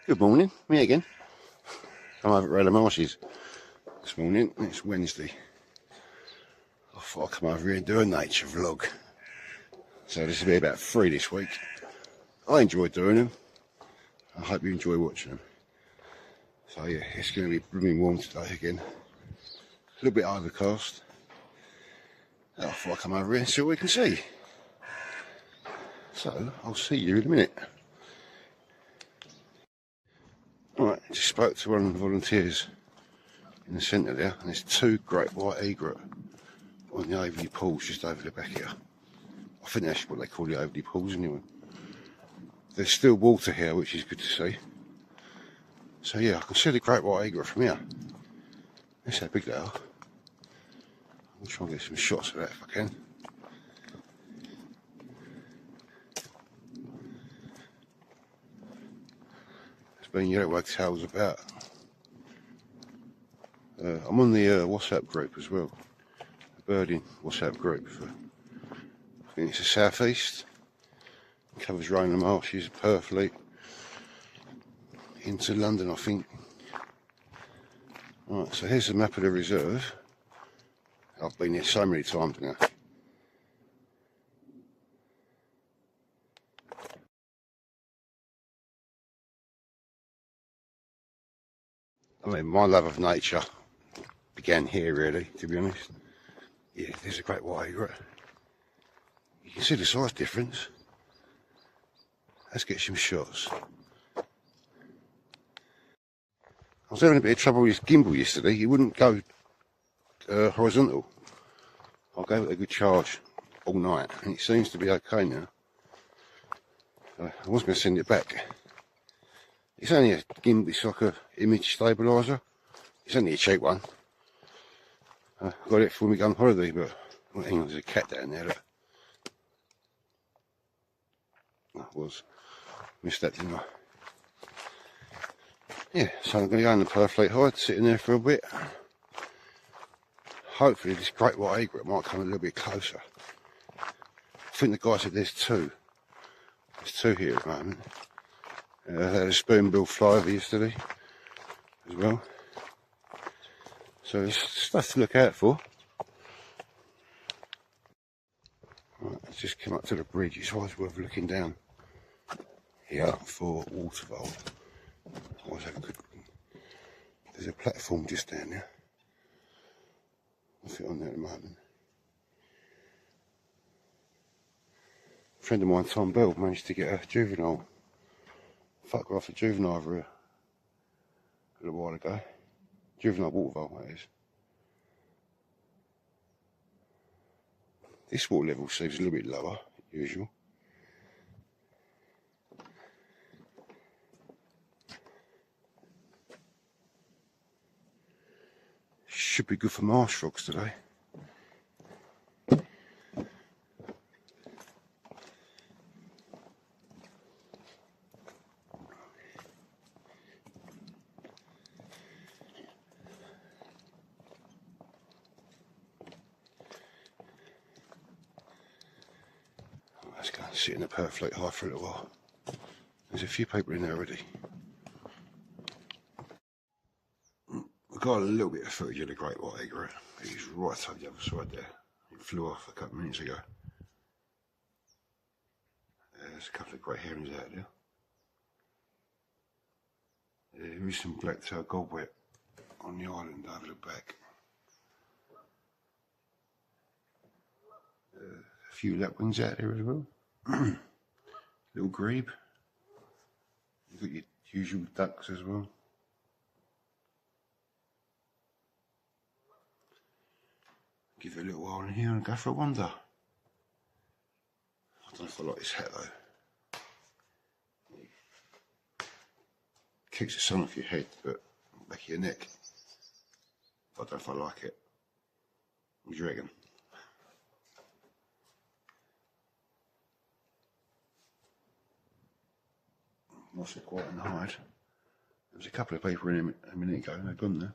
Good morning, me again. I'm over at Rainham marshes this morning. It's Wednesday. I thought I'd come over here and do a nature vlog. So this will be about 3 this week. I enjoy doing them. I hope you enjoy watching them. So yeah, it's going to be blooming warm today again. A little bit overcast. I thought I'd come over here and see what we can see. So I'll see you in a minute. Alright, just spoke to one of the volunteers in the centre there, and there's 2 great white egret on the Overley pools just over the back here. I think that's what they call the Overley pools anyway. There's still water here, which is good to see. So yeah, I can see the great white egret from here. That's how big they are. I'll try and get some shots of that if I can. Been yellow tails about. I'm on the WhatsApp group as well, the birding WhatsApp group. I think it's the southeast. It covers Rainham marshes, Purfleet, into London, I think. Right, so here's the map of the reserve. I've been here so many times now. I mean, my love of nature began here, really, to be honest. Yeah, there's a great white egret. You can see the size difference. Let's get some shots. I was having a bit of trouble with this gimbal yesterday. It wouldn't go horizontal. I gave it a good charge all night, and it seems to be okay now. So I was going to send it back. It's only a gimbal, it's like a image stabiliser. It's only a cheap one. I got it for me going on holiday, but well, hang on, there's a cat down there. Look. Missed that, didn't I? Yeah, so I'm going to go in the Purfleet hide, sit in there for a bit. Hopefully this great white egret might come a little bit closer. I think the guy said there's 2. There's 2 here at the moment. I had a spoonbill fly over yesterday as well. So there's stuff to look out for. Right, let's just come up to the bridge. It's always worth looking down here for water vole. Always have a good. There's a platform just down there. What's it on there at the moment? A friend of mine, Tom Bell, managed to get a juvenile. Photographed a juvenile over here a little while ago. Juvenile water vole, that is. This water level seems a little bit lower, usual. Should be good for marsh frogs today. Let's go and sit in the Purfleet high for a little while. There's a few people in there already. We got a little bit of footage of the great white egret. He's right on the other side there. He flew off a couple of minutes ago. There's a couple of great herons out there. There is some black-tailed gobwet on the island over the back. A few lapwings out there as well. Little grebe. You've got your usual ducks as well. Give it a little while in here and go for a wander. I don't know if I like this hat though. Kicks the sun off your head, but back of your neck. I don't know if I like it. What do you reckon? Nice and quiet in the hide. There was a couple of people in a minute ago and they've gone there.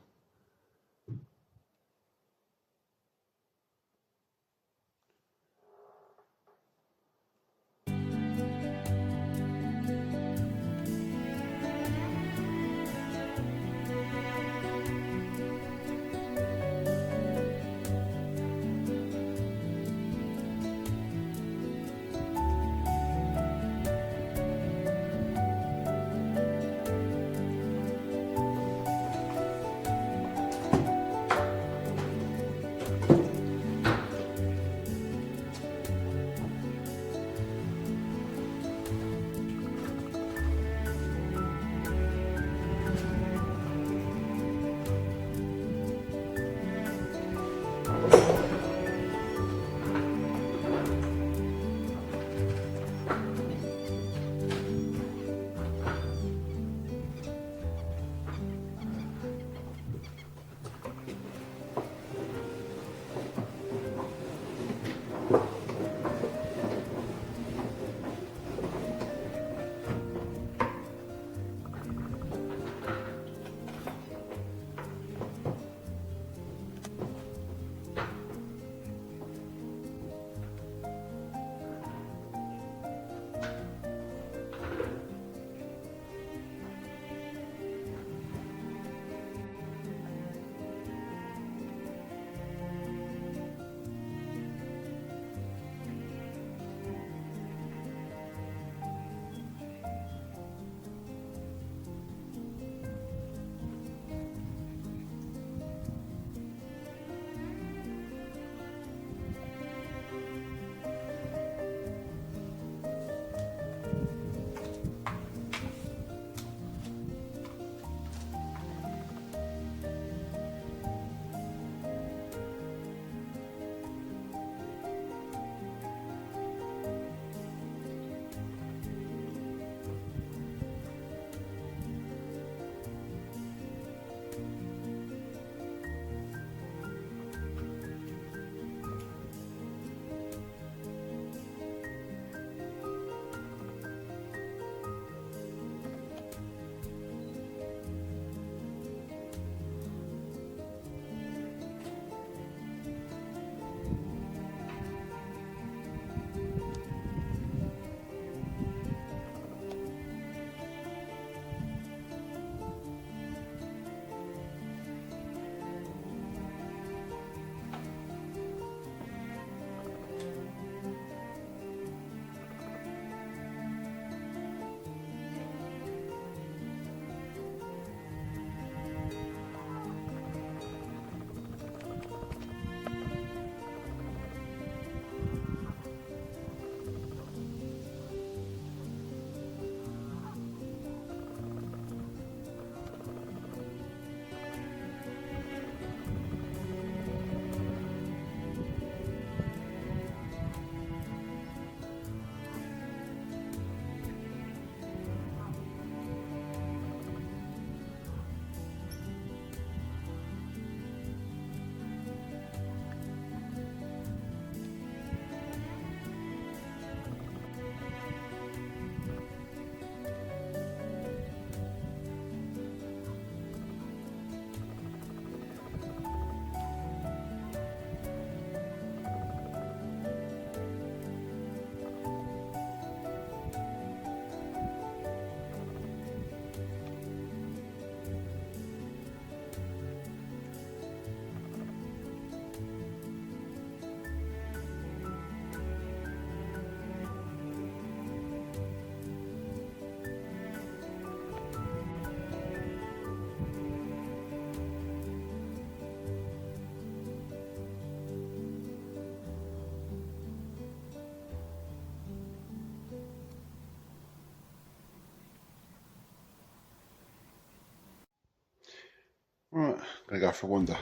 Gonna go for a wander.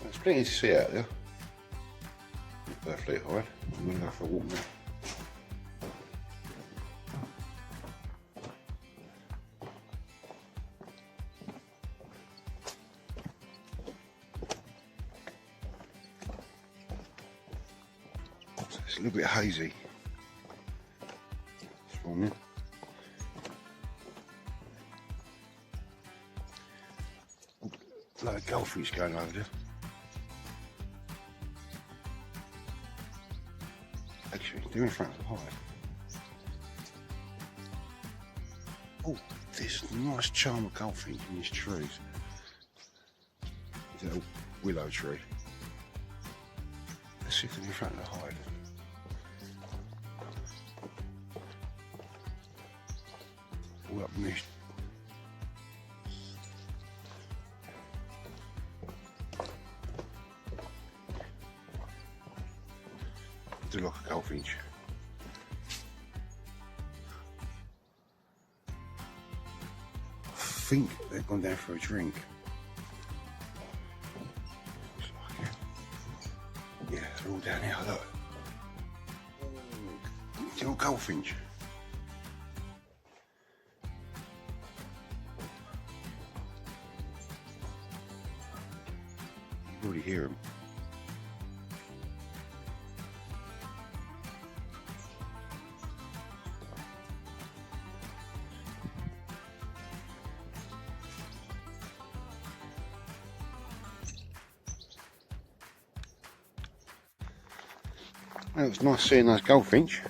There's plenty to see out there. Perfectly high. I'm gonna go for a walk now. So it's a little bit hazy this morning. Load of goldfish going over there. Actually, they're in front of the hive. Oh, there's a nice charm of goldfinch in these trees. It's a willow tree. They're sitting in front of the hive. All up in these. Do like a goldfinch. I think they've gone down for a drink. Looks like it. Yeah, they're all down here, look. Little goldfinch. You can already hear them. Well, it was nice seeing those goldfinch.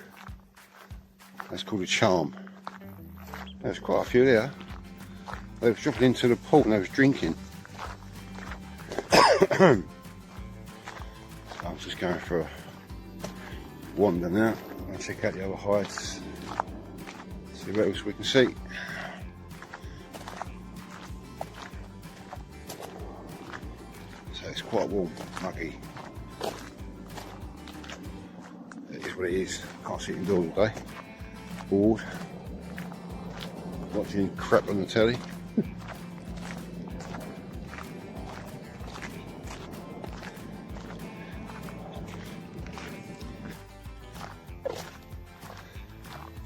That's called a charm. There's quite a few there. They were dropping into the port and they was drinking. I'm just going for a wander now. I'll check out the other hides. See what else we can see. So it's quite warm, muggy. What it is. Can't sit indoors all day. Bored. Watching crap on the telly.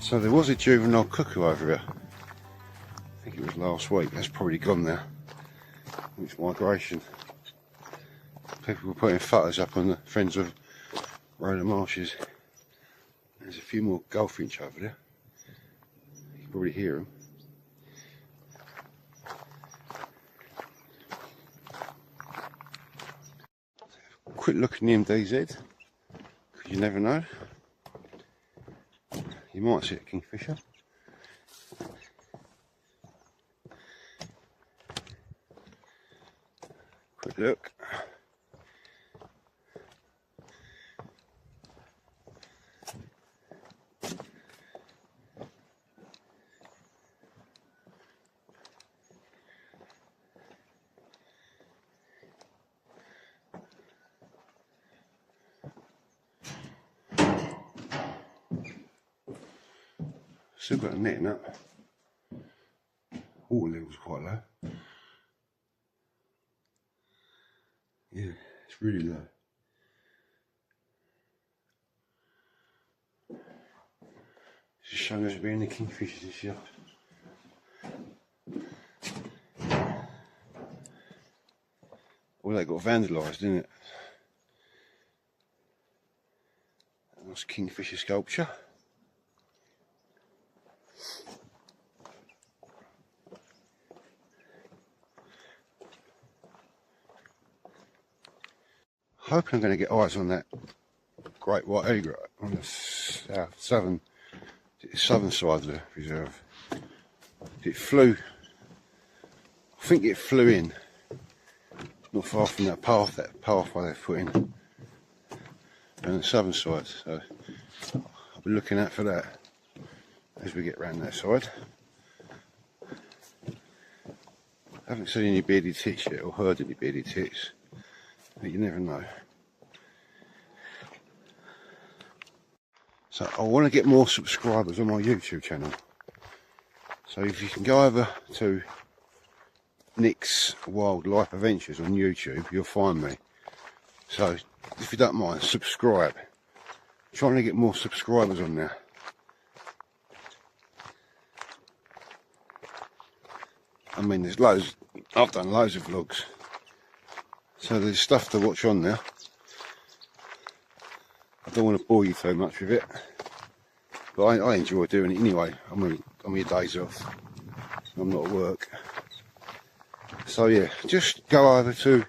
So there was a juvenile cuckoo over here. I think it was last week. That's probably gone now. It's migration. People were putting photos up on the Friends of Rainham marshes. There's a few more goldfinch over there. You can probably hear them. Quick look in the MDZ, because you never know. You might see a kingfisher. Quick look. Still got a netting up. Water level's quite low. Yeah, it's really low. Just showing us being the kingfishers this year. Well, they got vandalised, didn't it? A nice kingfisher sculpture. Hoping I'm going to get eyes on that great white egret on the southern side of the reserve. It flew, I think it flew in, not far from that pathway they've put in on the southern side, so I'll be looking out for that as we get round that side. I haven't seen any bearded tits yet or heard any bearded tits, but you never know. So I want to get more subscribers on my YouTube channel. So if you can go over to Nick's Wildlife Adventures on YouTube, you'll find me. So if you don't mind, subscribe. I'm trying to get more subscribers on there. I mean, there's loads. I've done loads of vlogs, so there's stuff to watch on there. I don't want to bore you too much with it, but I enjoy doing it anyway. I'm on my days off. I'm not at work. So yeah, just go over to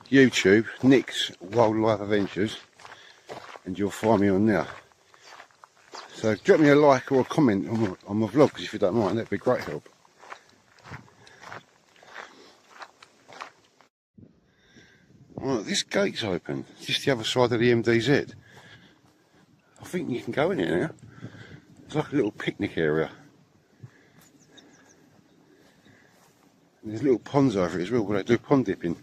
YouTube, Nick's Wildlife Adventures, and you'll find me on there. So drop me a like or a comment on my vlogs if you don't mind, that'd be great help. Right, this gate's open, just the other side of the MDZ. I think you can go in here now. It's like a little picnic area. And there's little ponds over it as well where they do pond dipping.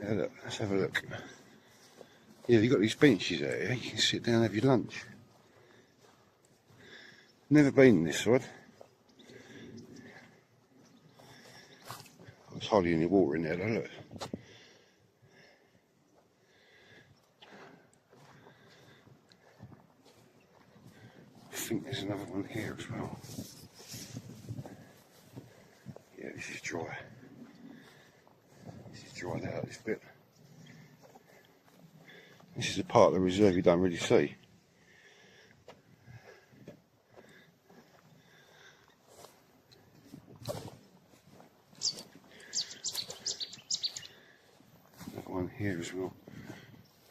Yeah, look, let's have a look. Yeah, you've got these benches out here, you can sit down and have your lunch. Never been on this side. There's hardly any water in there though, look. I think there's another one here as well. Yeah, this is dry. This is dried out, this bit. This is a part of the reserve you don't really see. Another one here as well.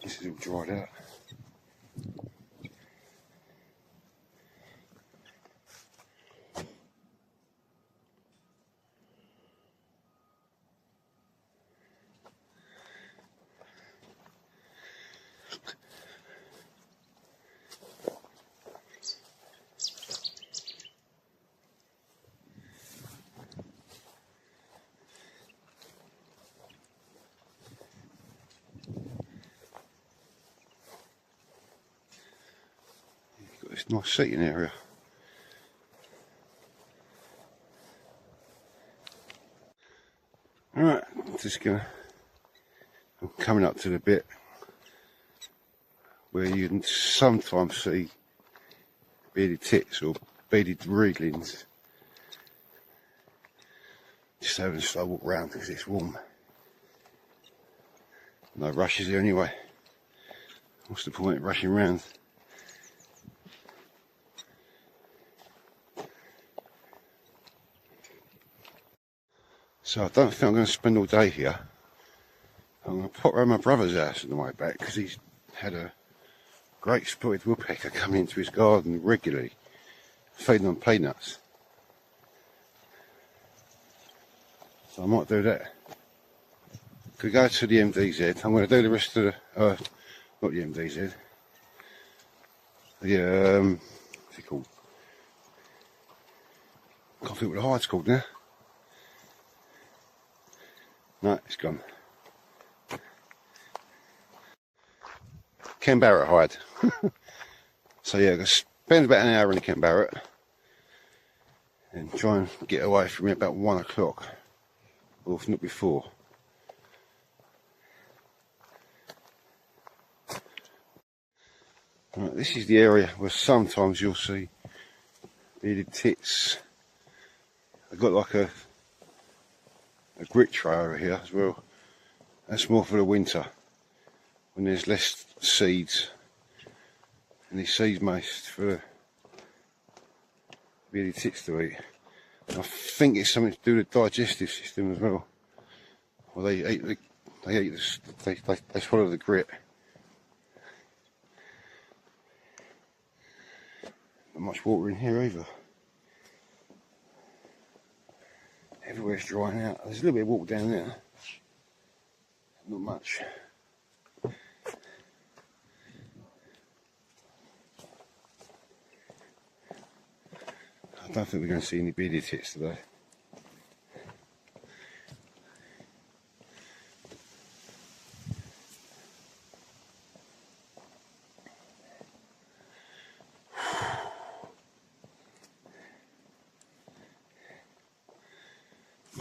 This is all dried out. Got this nice seating area. Alright, I'm coming up to the bit where you can sometimes see bearded tits or bearded reedlings. Just having a slow walk round because it's warm. No rushes here anyway. What's the point of rushing round? So I don't think I'm going to spend all day here. I'm going to pop around my brother's house on the way back because he's had a great spotted woodpecker coming into his garden regularly, feeding on peanuts. So I might do that. Could go to the MDZ. I'm going to do the rest of the, not the MDZ. The, what's it called? Can't think what the hide's called now. No, it's gone. Ken Barrett hide. So yeah, I'm going to spend about an hour in the Ken Barrett and try and get away from it about 1 o'clock, or if not before. Right, this is the area where sometimes you'll see bearded tits. I've got like a grit tray over here as well. That's more for the winter when there's less seeds, and these seeds most for the bearded tits to eat. And I think it's something to do with the digestive system as well. Well, they eat this, they swallow the grit. Not much water in here either. Everywhere's drying out. There's a little bit of water down there. Not much. I don't think we're going to see any bearded tits today.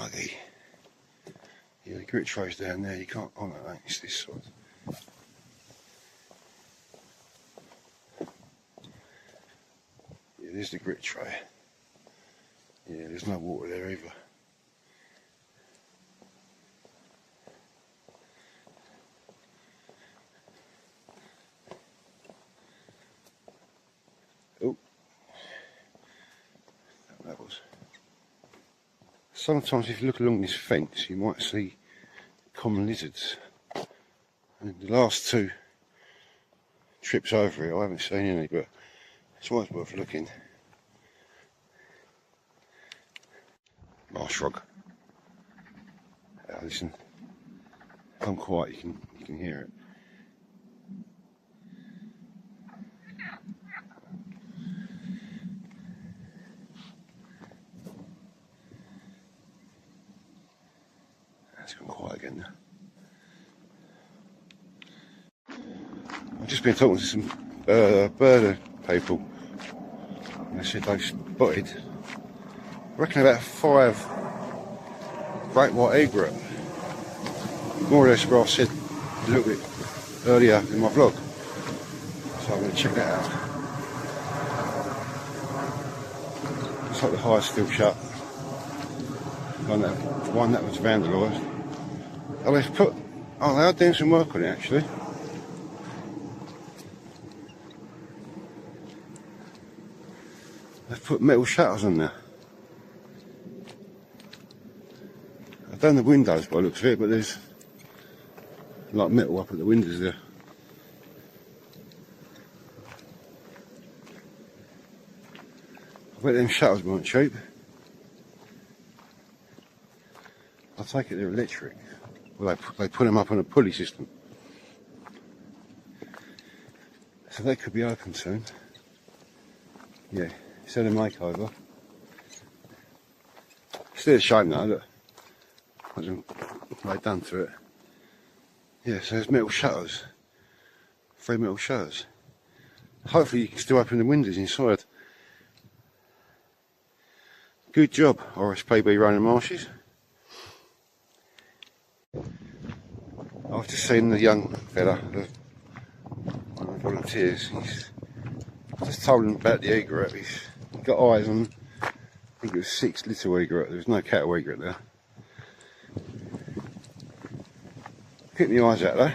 buggy. Yeah, the grit tray's down there, you can't, oh no, it's this side. Yeah, there's the grit tray. Yeah, there's no water there either. Oh, that was. Sometimes if you look along this fence, you might see common lizards. And the last 2 trips over it, I haven't seen any, but it's always worth looking. Marsh frog. Listen, if I'm quiet, you can hear it. It's gone quiet again now. I've just been talking to some birder people, and they said they've spotted, I reckon, about 5 great white egret, more or less where I said a little bit earlier in my vlog, so I'm going to check that out. Looks like the hive's still shut. One that was vandalised. Oh, they are doing some work on it actually. They've put metal shutters on there. I've done the windows by the looks of it, but there's like metal up at the windows there. I bet them shutters weren't cheap. I take it they're electric. Well, they put them up on a pulley system. So they could be open soon. Yeah, instead of makeover. Still a shame though that what they've done to it. Yeah, so there's metal shutters. 3 metal shutters. Hopefully you can still open the windows inside. Good job, Rspb Rainham marshes. I've just seen the young fella, one of the volunteers. I just told him about the egret. He's got eyes on, I think it was 6 little egret. There was no cattle egret there. Keep my eyes out though.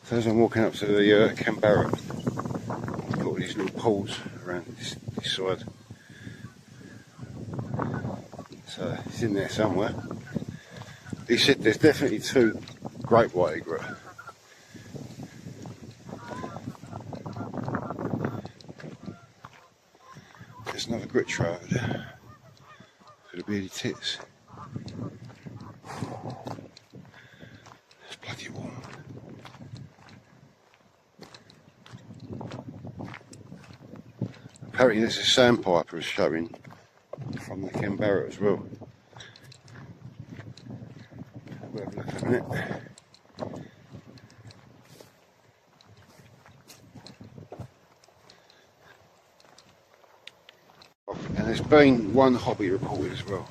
So as I'm walking up to the Canberra, I've got all these little poles around this side. So it's in there somewhere. He said there's definitely 2 great white egret. There's another grit tray over there for the beady tits. It's bloody warm. Apparently there's a sandpiper showing from the Canberra as well. We'll have a look at a minute. And there's been one hobby reported as well.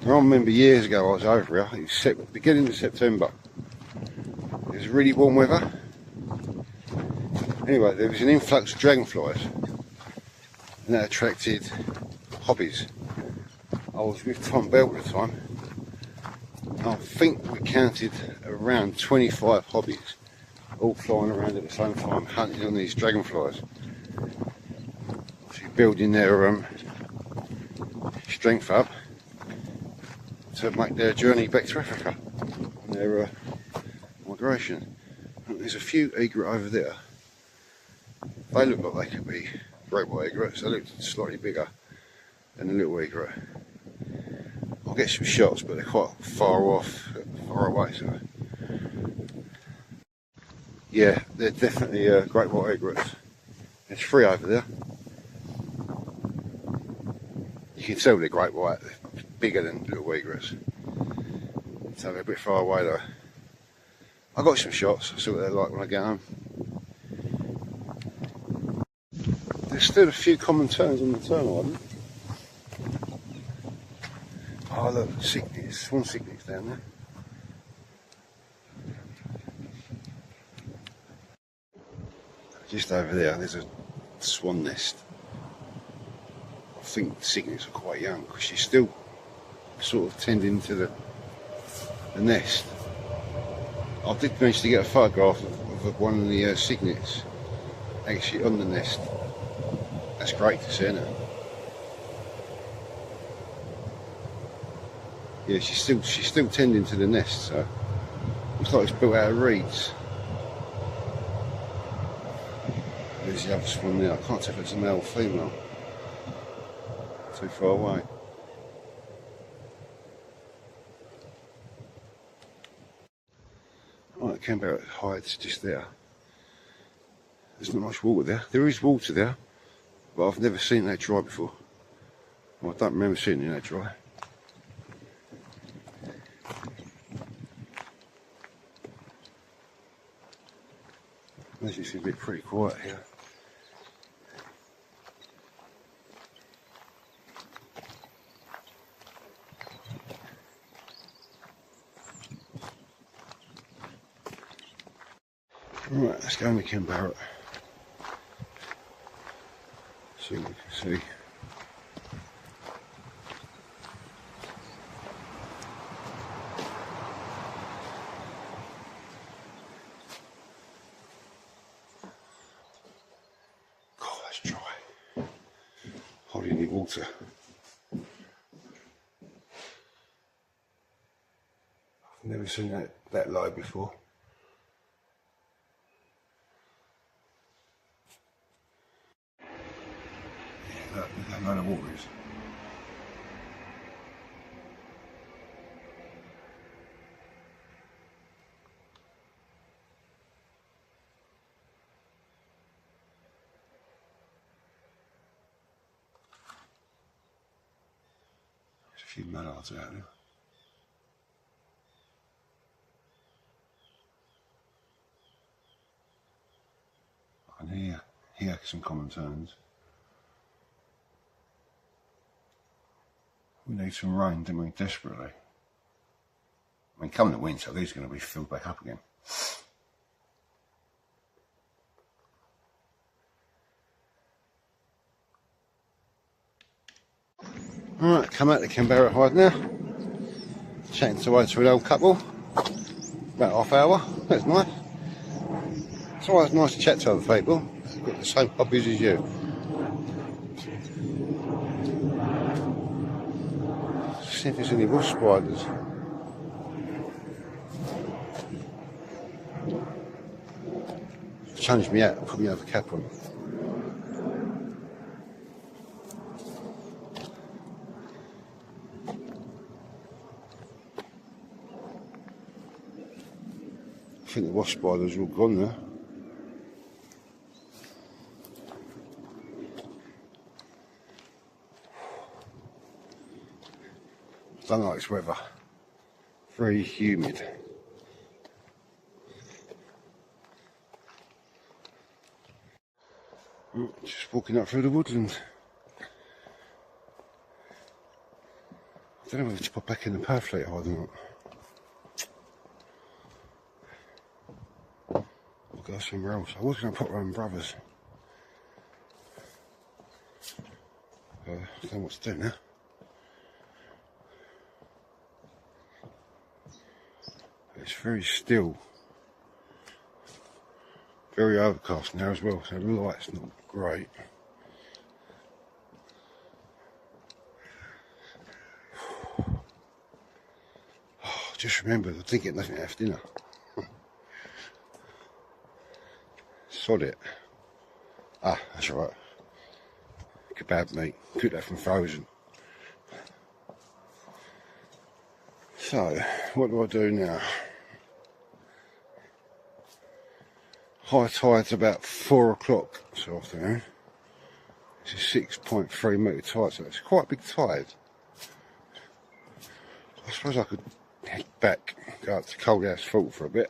I remember years ago I was over here, it was beginning of September. It was really warm weather. Anyway, there was an influx of dragonflies and that attracted hobbies. I was with Tom Bell at the time. I think we counted around 25 hobbies all flying around at the same time hunting on these dragonflies. Building their strength up to make their journey back to Africa on their migration. There's a few egret over there. They look like they could be great white egrets. They look slightly bigger than the little egret. I'll get some shots, but they're quite far away. So yeah, they're definitely great white egrets. There's 3 over there. You can tell they're great white, they're bigger than little egrets. So they're a bit far away though. I got some shots, I'll see what they're like when I get home. There's still a few common terns on the tern island. look, cygnets, swan cygnets down there. Just over there, there's a swan nest. I think the cygnets are quite young because she's still sort of tending to the nest. I did manage to get a photograph of one of the cygnets actually on the nest. That's great to see, isn't it? Yeah, she's still tending to the nest, so looks like it's built out of reeds. There's the other swan there. I can't tell if it's a male or female. Too far away. Right, Canberra hides just there. There's not much water there. There is water there, but I've never seen that dry before. Well, I don't remember seeing it that dry. As you see, it's pretty quiet here. Right, let's go in the Canberra. See what we can see. God, that's dry. Hardly any water. I've never seen that low before. Look how low the water is. There's a few mallards out there. I can hear some common terns. We need some rain, don't we, desperately. I mean, coming the winter, these are going to be filled back up again. Alright, come out the Canberra hide now. Chatting away to an old couple. About half hour. That's nice. It's always nice to chat to other people who've got the same hobbies as you. See if there's any wasp spiders. Changed me out, put me over cap on. I think the wasp spiders are all gone now. Don't like this weather. Very humid. Just walking up through the woodland. I don't know whether to pop back in the perflate hide or not. I'll go somewhere else. I was going to pop around Brothers. I don't know what to do now. It's very still. Very overcast now as well, so the light's not great. Just remembered, I didn't get nothing after dinner. Sod it. Ah, that's alright. Kebab meat, cooked that from frozen. So, what do I do now? High tide's about 4 o'clock this afternoon. It's a 6.3 metre tide, so it's quite a big tide. I suppose I could head back, go up to Coalhouse Fort for a bit.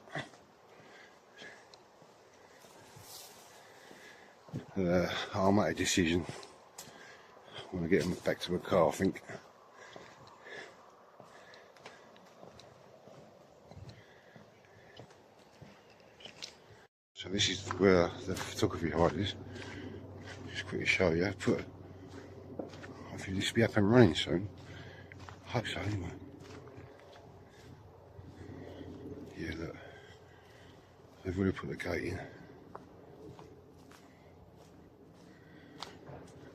I'll make a decision when I get back to my car, I think. So this is where the photography hide is. Just quickly show you. Hopefully this will be up and running soon. I hope so anyway. Yeah, look. They've already put the gate in.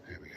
There we go.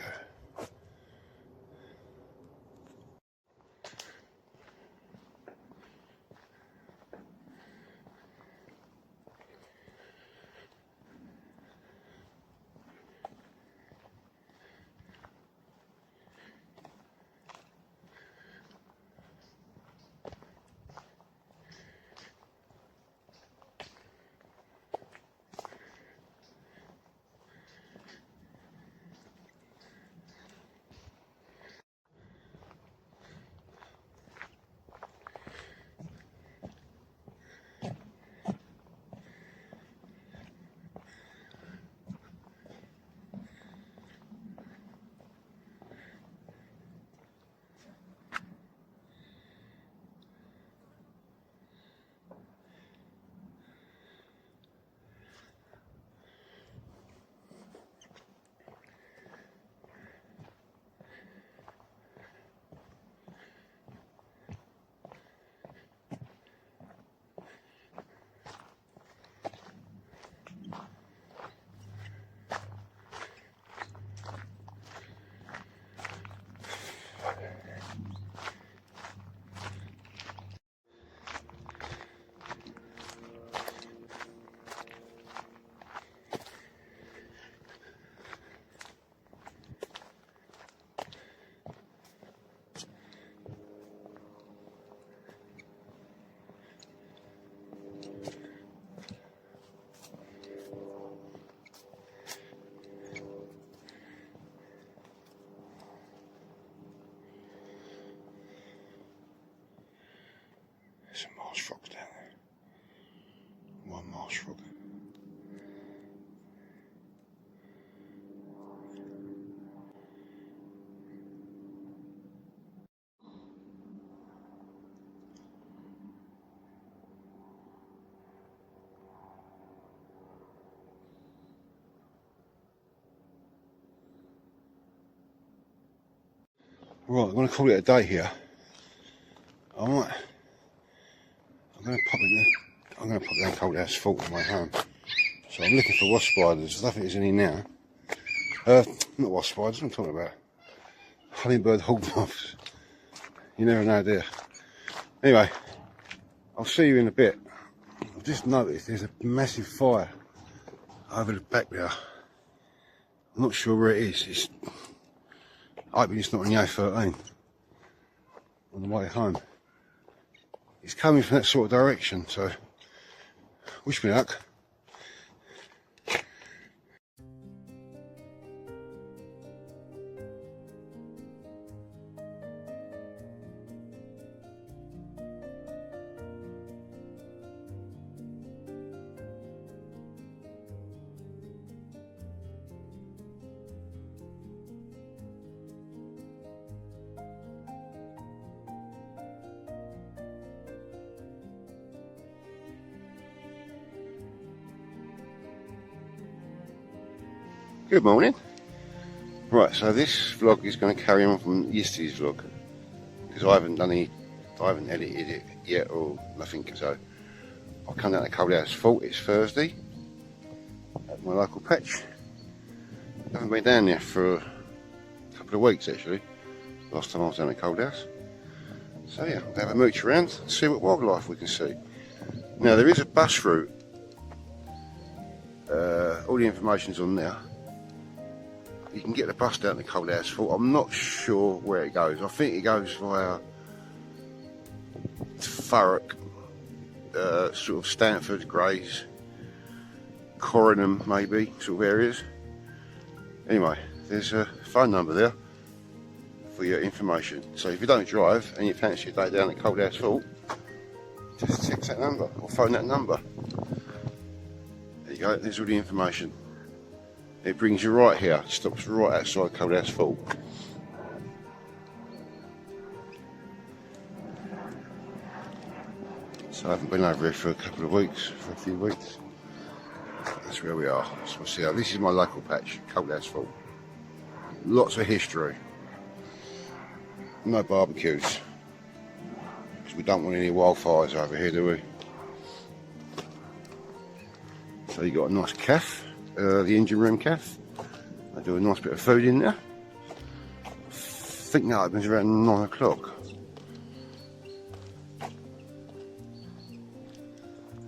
There's a marsh rock down there. One marsh rock. Right, I'm going to call it a day here. I'm going to pop down Coalhouse Fault on my way home. So I'm looking for wasp spiders. I don't think there's any now. Not wasp spiders, what am I talking about? Hummingbird hawk moths. You never know, do you? Anyway, I'll see you in a bit. I've just noticed there's a massive fire over the back there. I'm not sure where it is. I hope it's not on the A13 on the way home. It's coming from that sort of direction, so wish me luck. Good morning. Right, so this vlog is going to carry on from yesterday's vlog because I haven't edited it yet or nothing. So I'll come down to Coalhouse Fault. It's Thursday at my local patch. I haven't been down there for a couple of weeks actually. Last time I was down at Coalhouse. So yeah, we'll have a mooch around and see what wildlife we can see. Now there is a bus route. All the information's on there. You can get the bus down to Coalhouse Fault. I'm not sure where it goes. I think it goes via Thurrock, sort of Stanford, Grays, Corinham maybe, sort of areas. Anyway, there's a phone number there for your information. So if you don't drive and you fancy a day down at Coalhouse Fault, just text that number or phone that number. There you go, there's all the information. It brings you right here, it stops right outside Coalhouse Fault. So I haven't been over here for a few weeks. That's where we are. So we'll see how, this is my local patch, Coalhouse Fault. Lots of history. No barbecues. Because we don't want any wildfires over here, do we? So you got a nice cafe, the engine room cafe. They do a nice bit of food in there. I think that opens around 9 o'clock.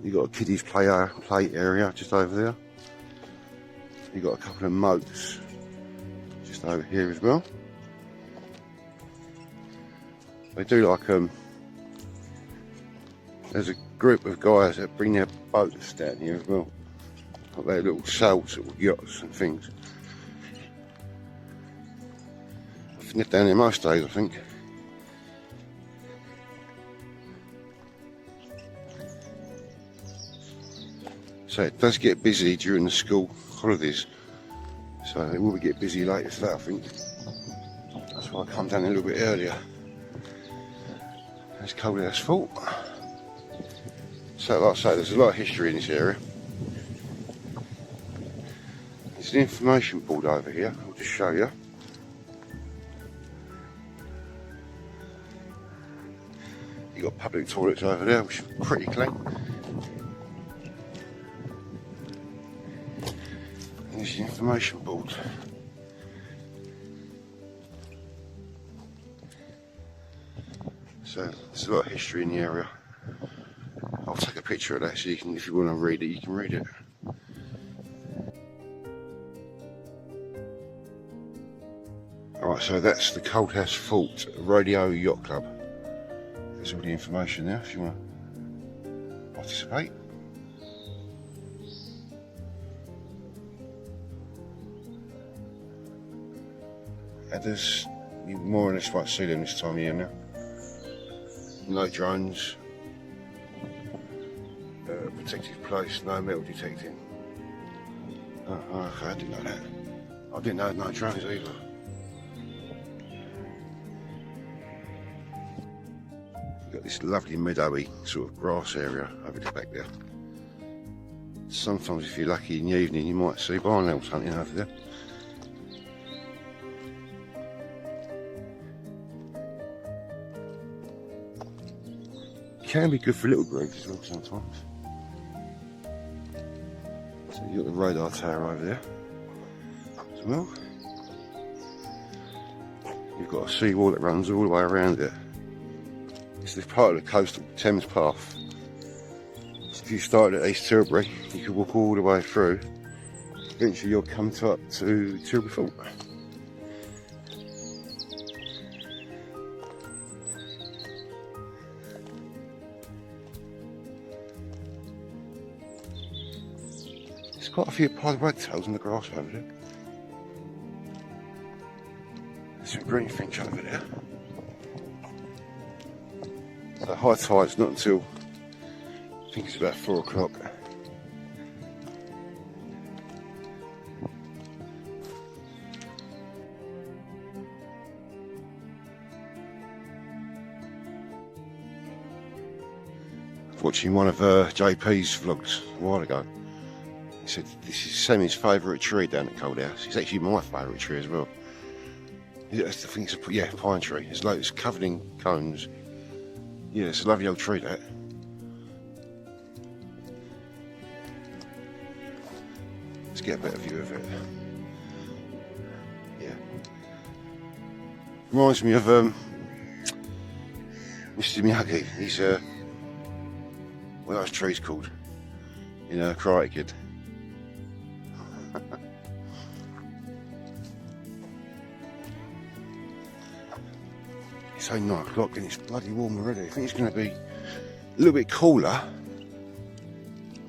You got a kiddies play area just over there. You got a couple of moats just over here as well. They do like there's a group of guys that bring their boats down here as well. Got their little sails, little yachts and things. I think they're down there most days, I think. So it does get busy during the school holidays. So it will get busy later today, I think. That's why I come down a little bit earlier. There's Coalhouse Fault. So like I say, there's a lot of history in this area. There's an information board over here, I'll just show you. You've got public toilets over there, which are pretty clean. There's the information board. So there's a lot of history in the area. I'll take a picture of that so you can, if you want to read it, you can read it. Alright, so that's the Coalhouse Fault Radio Yacht Club. There's all the information there if you want to participate. Others, you more or less won't see them this time of year now. No drones, protected place, no metal detecting. Oh, okay, I didn't know that. I didn't know no drones either. You've got this lovely meadowy sort of grass area over the back there. Sometimes if you're lucky in the evening you might see barn owls hunting over there. Can be good for little groups as well sometimes. So you've got the radar tower over there as well. You've got a seawall that runs all the way around it. It's this part of the coastal Thames path. So if you started at East Tilbury, you could walk all the way through. Eventually you'll come up to Tilbury Fault. There's quite a few pile of wagtails in the grass over there. There's some green finch over there. So high tide's not until, I think it's about 4 o'clock. Watching one of JP's vlogs a while ago. He said this is Sammy's favourite tree down at Coalhouse. It's actually my favourite tree as well. I think it's a pine tree. It's covered in cones. Yeah, it's a lovely old tree that. Let's get a better view of it. Yeah. Reminds me of Mr. Miyagi. He's what are those trees called? You know, Karate Kid. It's only 9 o'clock and it's bloody warm already. I think it's going to be a little bit cooler,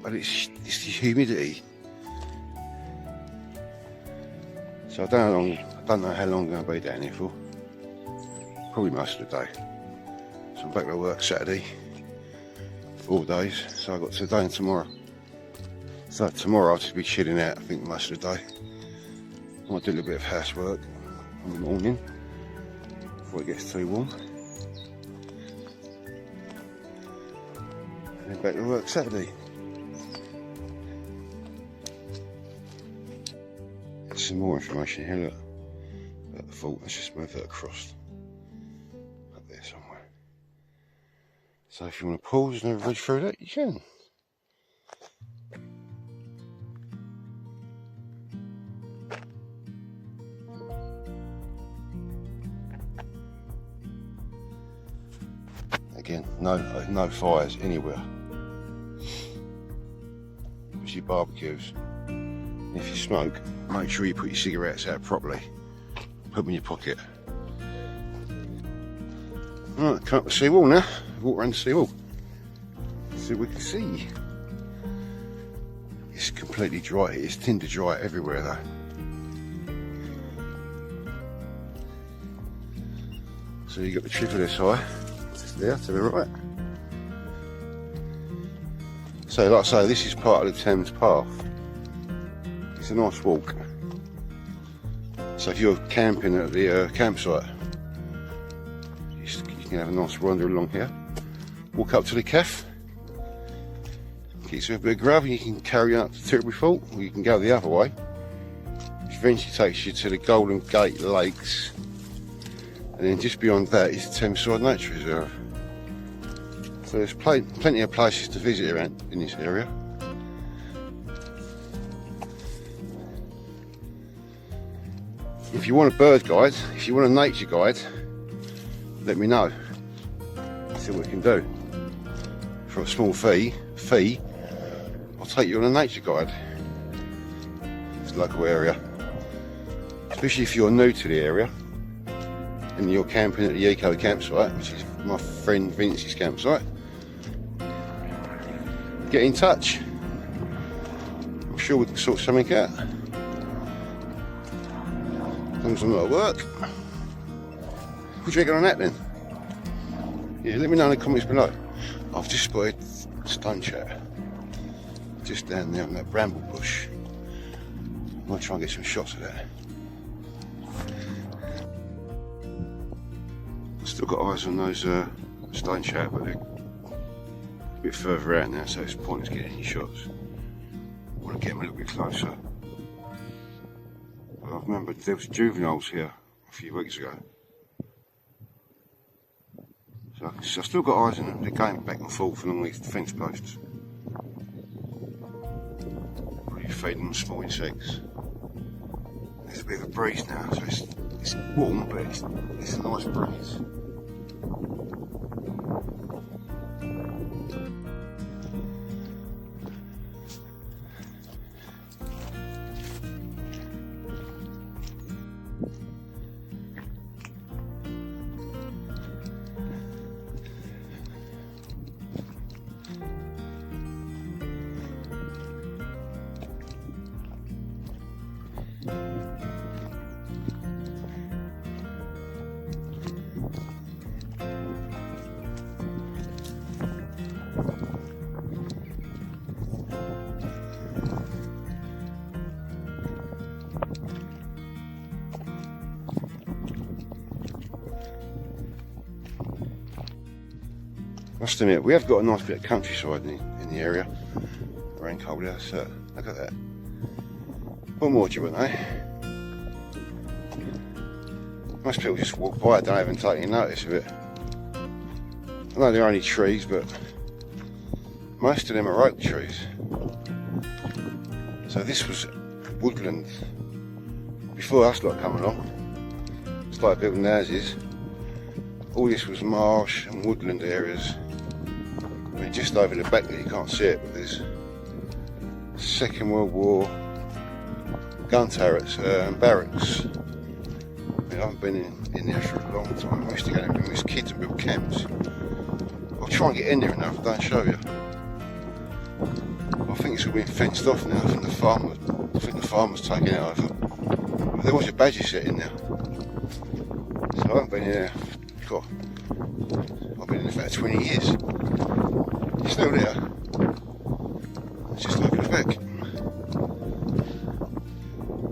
but it's the humidity. So I don't know how long I'm going to be down here for. Probably most of the day. So I'm back to work Saturday, 4 days. So I've got today and tomorrow. So tomorrow I'll just be chilling out, I think, most of the day. I might do a little bit of housework in the morning before it gets too warm. And then back to work Saturday. Some more information here, look, about the fault. Let's just move that across up there somewhere. So if you want to pause and read through that, you can. Again, no fires anywhere. It's your barbecues. If you smoke, make sure you put your cigarettes out properly. Put them in your pocket. Right, come up the seawall now. Walk around the seawall. See what we can see. It's completely dry. It's tinder dry everywhere though. So you got the tip of this high, just there to the right. So like I say, this is part of the Thames path. It's a nice walk. So if you're camping at the campsite, you can have a nice wander along here. Walk up to the cafe. Get yourself a bit of grub and you can carry on up to Thurrock Fault, or you can go the other way, which eventually takes you to the Golden Gate Lakes. And then just beyond that is the Thameside Nature Reserve. So there's plenty of places to visit around in this area. If you want a bird guide, if you want a nature guide, let me know. See what we can do. For a small fee, I'll take you on a nature guide. It's a local area. Especially if you're new to the area and you're camping at the Eco campsite, which is my friend Vince's campsite. Get in touch. I'm sure we can sort something out. As long as I'm not at work. What do you reckon on that then? Yeah, let me know in the comments below. I've just spotted stone chat just down there on that bramble bush. I'm gonna try and get some shots of that. I've still got eyes on those stone chat, but they're a bit further out now, so it's pointless getting any shots. I want to get them a little bit closer. I remember there was juveniles here a few weeks ago. So I've still got eyes on them. They're going back and forth along these fence posts. Probably feeding them small insects. There's a bit of a breeze now, so it's warm, but it's a nice breeze. Must admit, we have got a nice bit of countryside in the area. Rain coalhouse, look at that. What more do you want, eh? Most people just walk by it, don't even take any notice of it. I know they're only trees, but most of them are oak trees. So this was woodland before us lot come along. Started building houses. All this was marsh and woodland areas. I mean, just over the back there, you can't see it, but there's Second World War gun turrets and barracks. I mean, I haven't been in there for a long time. I used to go there when we was kids and build camps. I'll try and get in there enough, don't show you. I think it's all been fenced off now. I think the farmer's taken it over. But there was a badger set in there. So I haven't been in there. God, I've been in there for about 20 years. It's still there. It's just over the back.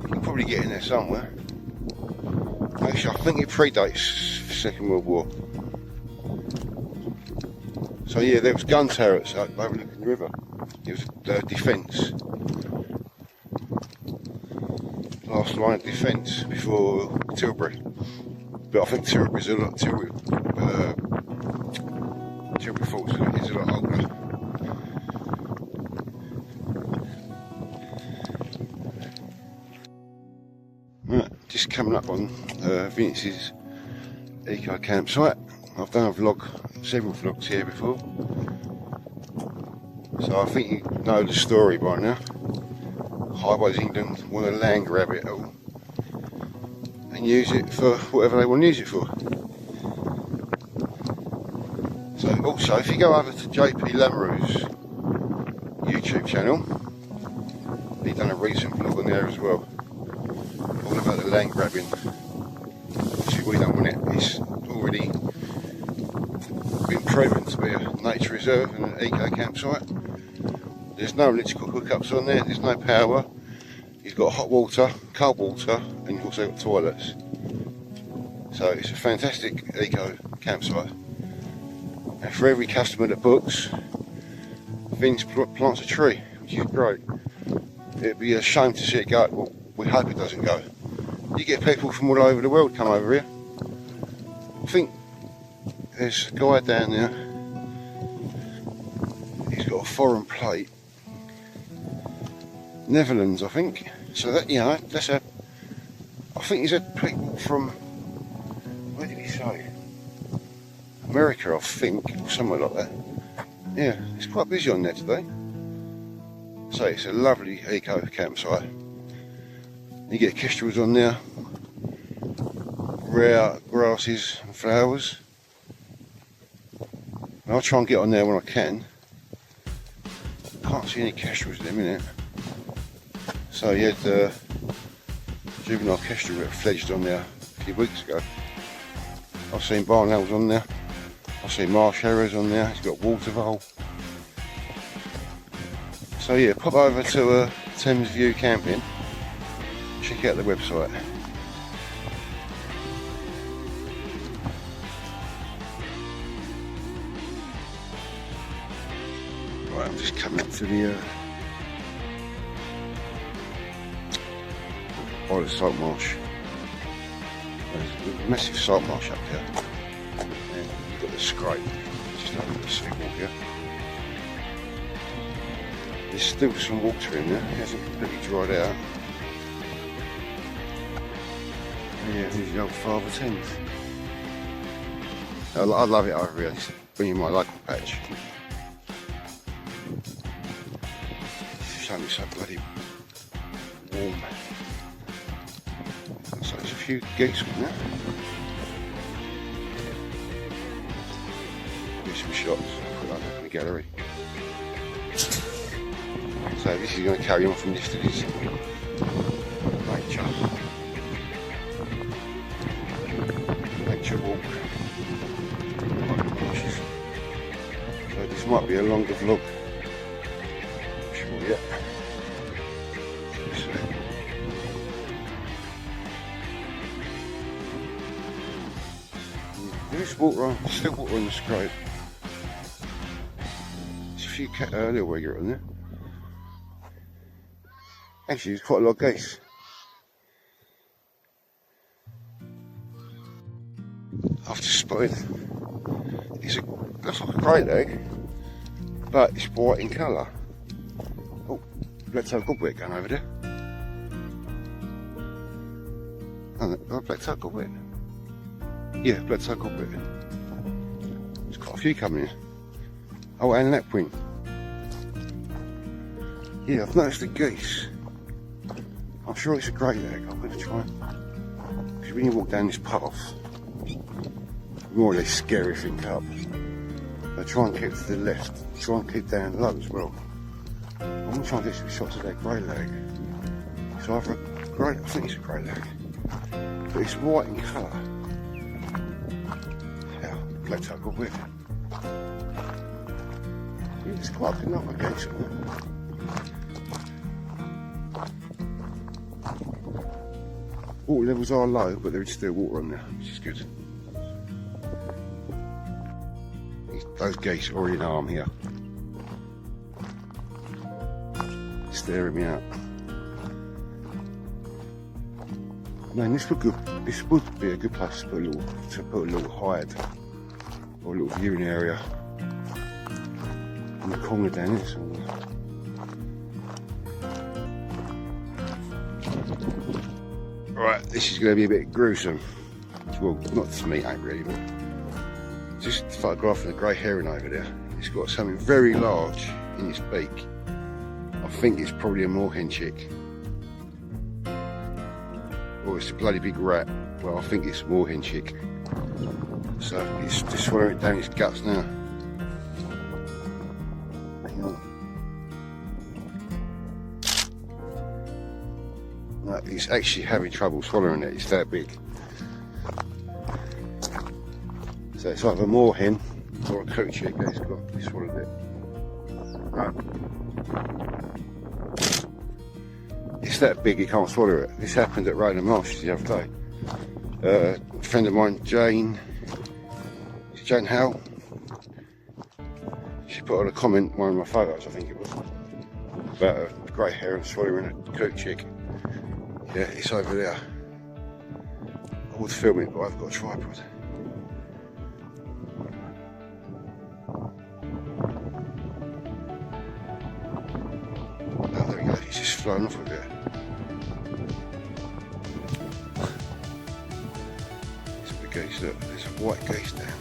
You can probably get in there somewhere. Actually, I think it predates the Second World War. So yeah, there was gun turrets overlooking the river. It was defence. Like last line of defence before Tilbury. But I think Tilbury Falls is a lot older. Right, just coming up on Vince's eco campsite. I've done several vlogs here before, so I think you know the story by now. Highways England want to land grab it all and use it for whatever they want to use it for. So also, if you go over to JP Lamoureux's YouTube channel, he's done a recent vlog on there as well, all about the land grabbing. Obviously we don't want it, it's already been proven to be a nature reserve and an eco campsite. There's no electrical hookups on there, there's no power. You've got hot water, cold water, and you've also got toilets. So it's a fantastic eco campsite. And for every customer that books, Vince plants a tree, which is great. It'd be a shame to see it go. Well, we hope it doesn't go. You get people from all over the world come over here. I think there's a guy down there, he's got a foreign plate. Netherlands, I think. So that, you know, that's I think he's had people from, where did he say? America, I think, or somewhere like that. Yeah, it's quite busy on there today. So it's a lovely eco campsite. You get kestrels on there, rare grasses and flowers. And I'll try and get on there when I can. Can't see any kestrels at the minute. So you had juvenile kestrel that fledged on there a few weeks ago. I've seen barn owls on there. I've seen marsh harriers on there. It's got water vole. So yeah, pop over to Thames View Camping. Check out the website. Right, I'm just coming up to the salt marsh. There's a massive salt marsh up there, and you've got the scrape just over the seawall here. There's still some water in there, it hasn't completely dried out. And yeah, here's the old Father Thames. I love it over here, it's bringing my local patch. It's only so bloody warm. So there's a few geese on there. Do some shots, put that up in the gallery. So this is going to carry on from yesterday's nature walk. So this might be a longer vlog. Not sure yet. There's water, still water on the scrape. There's a few little wigger on there. Actually, there's quite a lot of geese. I've just spotted, looks like a grey leg, but it's white in colour. Oh, black-tailed goblet going over there. Oh, black-tailed goblet. Yeah, black-tailed goblet. There's quite a few coming in. Oh, and lapwing. Yeah, I've noticed the geese. I'm sure it's a grey leg. I'm going to try and, because when you walk down this path, you more or less scare everything up. I try and keep to the left, try and keep down low as well. I'm going to try and get some shots of that grey leg. It's either a grey, I think it's a grey leg, but it's white in colour. Yeah, black-tailed goblet. Yeah, it's quite a good number of geese on there. Water levels are low, but there is still water on there, which is good. Those geese already know I'm here. Staring me out. Man, this would be a good place to put a little hide or a little viewing area in the corner down here somewhere. Right, this is going to be a bit gruesome. Well, not to me, ain't really, but just photographing a grey heron over there. It's got something very large in its beak. I think it's probably a moorhen chick. Or it's a bloody big rat. Well, I think it's a moorhen chick. So it's just swallowing it down its guts now. Hang on. No, it's actually having trouble swallowing it. It's that big. So it's either a moorhen or a coot chick that it's swallowed it. Right. It's that big you can't swallow it. This happened at Rainham Marshes the other day. A friend of mine, Jane Howe, she put on a comment, one of my photos I think it was, about a grey heron swallowing a coot chick. Yeah, it's over there. I would film it, but I've got a tripod. Oh, there we go, he's just flown off a bit. There's a big geese, look, there's a white geese down there.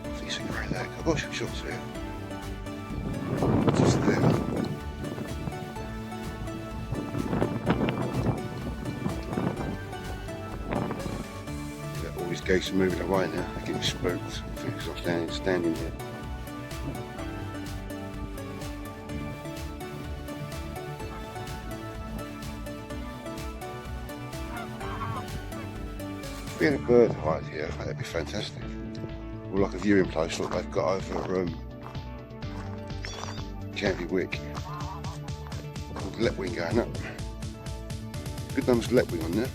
I think it's a grey lag. I've got some shots here. Just there. All these geese are moving away now. They're getting spooked. I think because I'm standing here. If we had a bird hide here, I think that'd be fantastic. Or like a viewing place like they've got over Canby Wick. Called Letwing going up. Good numbers Letwing on there.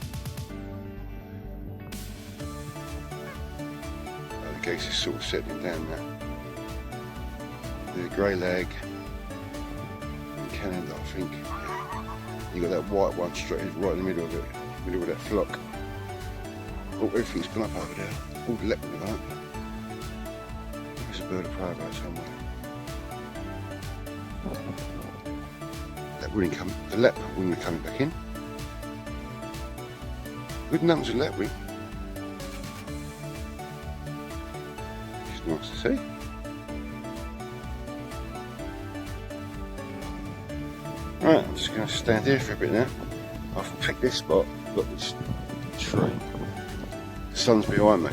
The geese is sort of settling down now. The grey lag in Canada, I think. You got that white one straight right in the middle of it, middle of that flock. Oh, everything's gone up over there. All the Letwing are gone up. There's a bird of prey about somewhere. The lapwing are coming back in. Good numbers of lapwing. It's nice to see. Right, I'm just going to stand here for a bit now. I've picked this spot. Look, this tree. The sun's behind me.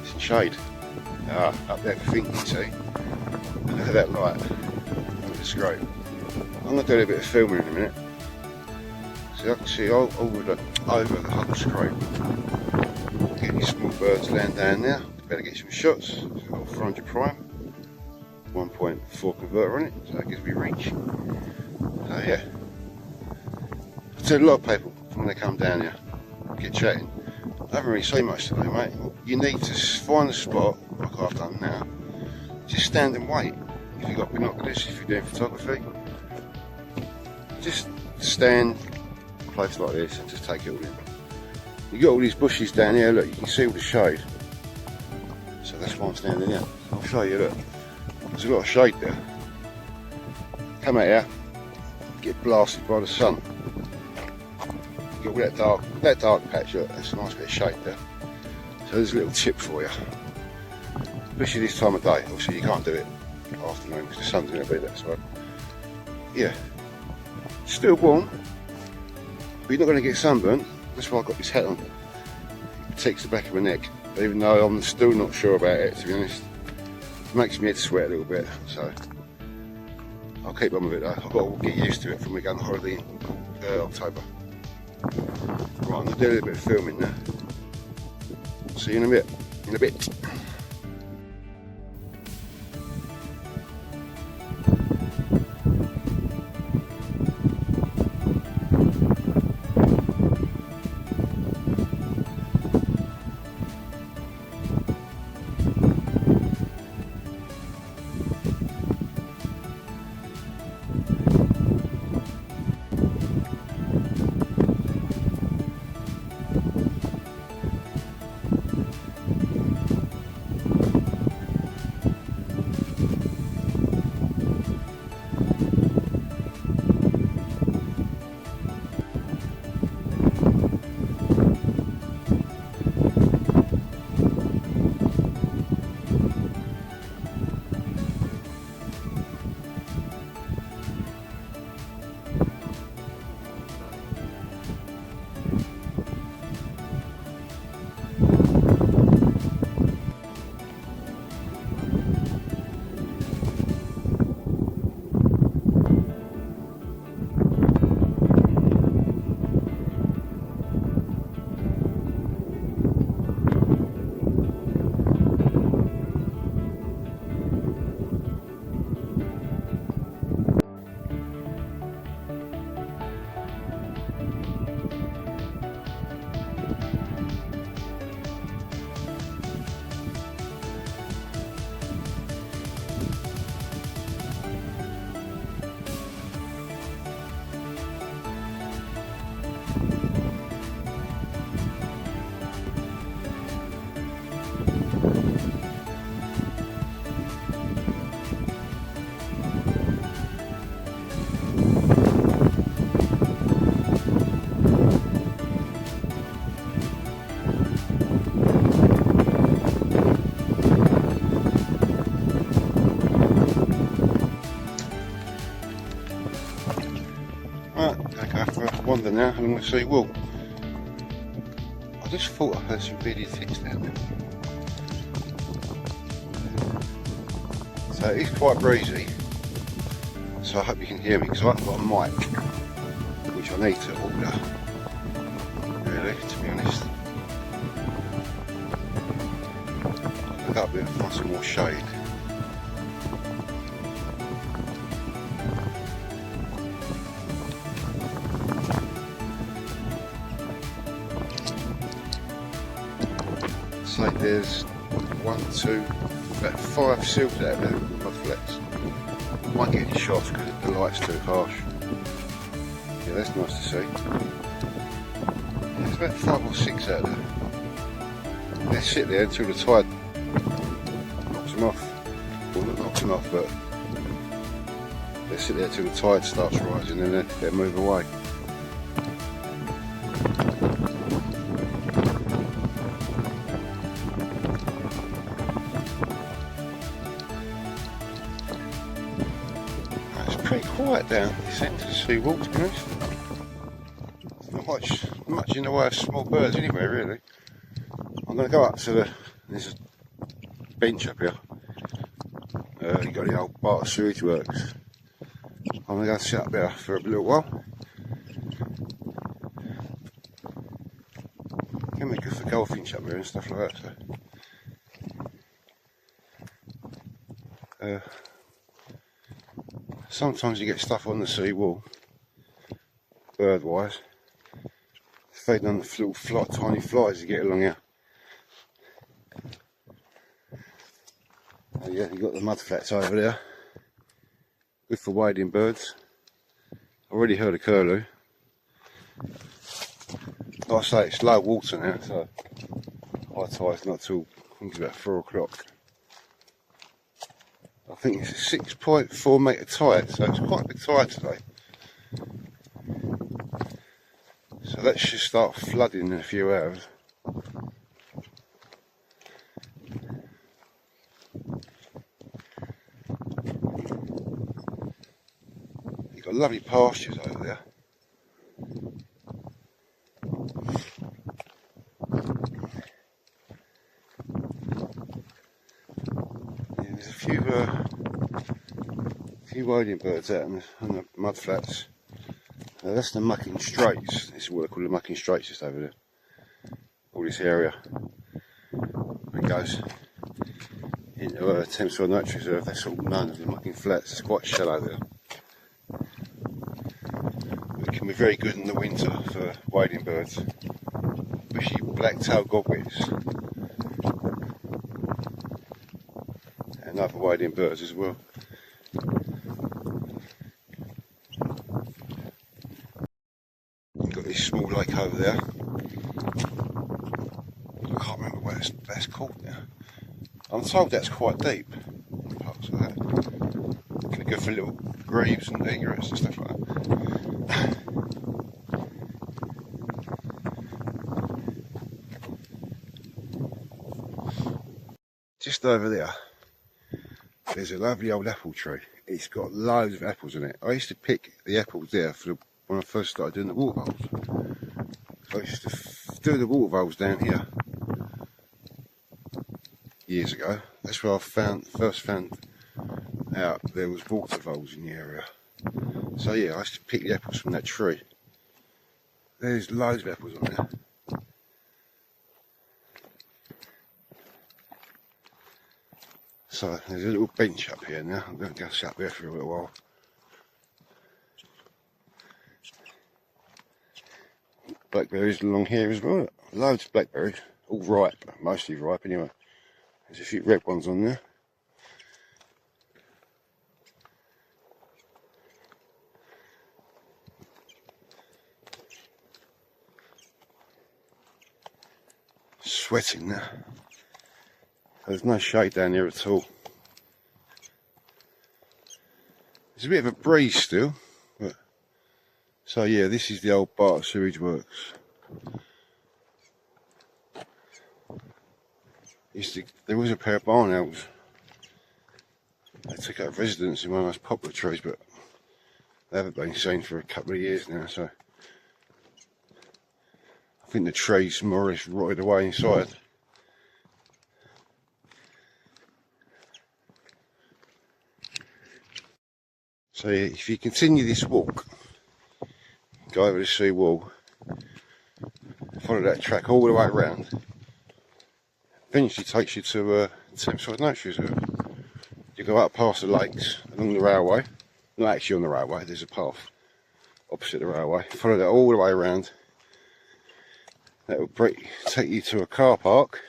It's in shade. Up there, I think you can see. And look at that light. It's great. I'm going to do a bit of filming in a minute. So I can see all over the whole scrape. Get these small birds land down there. Better get some shots. So I've got 400 prime. 1.4 converter on it, so that gives me reach. So yeah. I tell a lot of people when they come down here, get chatting. I haven't really seen much today, mate. You need to find a spot, like I've done now. Just stand and wait. If you've got binoculars, if you're doing photography, just stand in a place like this and just take it all in. You've got all these bushes down here, look, you can see all the shade. So that's why I'm standing here. I'll show you, look. There's a lot of shade there. Come out here, get blasted by the sun. You got all that dark patch, look, that's a nice bit of shade there. So there's a little tip for you. Especially this time of day, obviously you can't do it afternoon because the sun's going to be that side. Yeah, still warm, but you're not going to get sunburnt. That's why I've got this hat on. It protects the back of my neck, even though I'm still not sure about it, to be honest. It makes me head sweat a little bit, so I'll keep on with it though. I've got to get used to it from we go on holiday in October. Right, I'm going to do a little bit of filming now. See you in a bit. now along the sea wall. I just thought I heard some bearded ticks down there. So it is quite breezy, so I hope you can hear me because I haven't got a mic, which I need to order, really, to be honest. I'll look up a bit and find some more shade. So there's 1, 2, about 5 seals out there with mud flats. Might get any shots because the light's too harsh. Yeah, that's nice to see. Yeah, there's about 5 or 6 out there. They sit there until the tide knocks them off. Well, not knocks them off, but they sit there until the tide starts rising and then they move away. Pretty quiet down this end of the sea wall, to be honest. Not much in the way of small birds anywhere, really. I'm going to go up to there's a bench up here. You've got the old Barter sewage works. I'm going to go sit up there for a little while. Can be good for goldfinch up here and stuff like that. So. Sometimes you get stuff on the sea wall, bird wise, feeding on the little tiny flies you get along here. Oh yeah, you've got the mud flats over there, good for wading birds. I already heard a curlew. Like I say, it's low water now, so high tide's not till I think it's about 4 o'clock. I think it's a 6.4 metre tide, so it's quite a big tide today. So that should start flooding in a few hours. You've got lovely pastures over there. There's a few wading birds out on the mud flats. That's the mucking straits. This is what they call the mucking straits just over there. All this area. It goes into Thameside Nature Reserve. That's all known as the mucking flats. It's quite shallow there. It can be very good in the winter for wading birds, especially black-tailed godwits and other wading birds as well. You've got this small lake over there. I can't remember what that's called now. I'm told that's quite deep. Parts of that. Can go for little grebes and egrets and stuff like that. Just over there, there's a lovely old apple tree. It's got loads of apples in it. I used to pick the apples there when I first started doing the water holes. I used to do the water holes down here years ago. That's where I first found out there was water voles in the area. So yeah, I used to pick the apples from that tree. There's loads of apples on there. So there's a little bench up here now. I'm going to go sit up there for a little while. Blackberries along here as well. Loads of blackberries, all ripe, mostly ripe anyway. There's a few red ones on there. Sweating now. There's no shade down here at all. There's a bit of a breeze still, but so yeah, this is the old Barter sewage works. There was a pair of barn owls. They took up residence in one of those poplar trees, but they haven't been seen for a couple of years now, so I think the trees more or less rotted away inside. So yeah, if you continue this walk, go over the sea wall, follow that track all the way around, eventually takes you to Thameside Nature Reserve. You go up past the lakes, along the railway, not actually on the railway, there's a path opposite the railway, follow that all the way around. That will take you to a car park,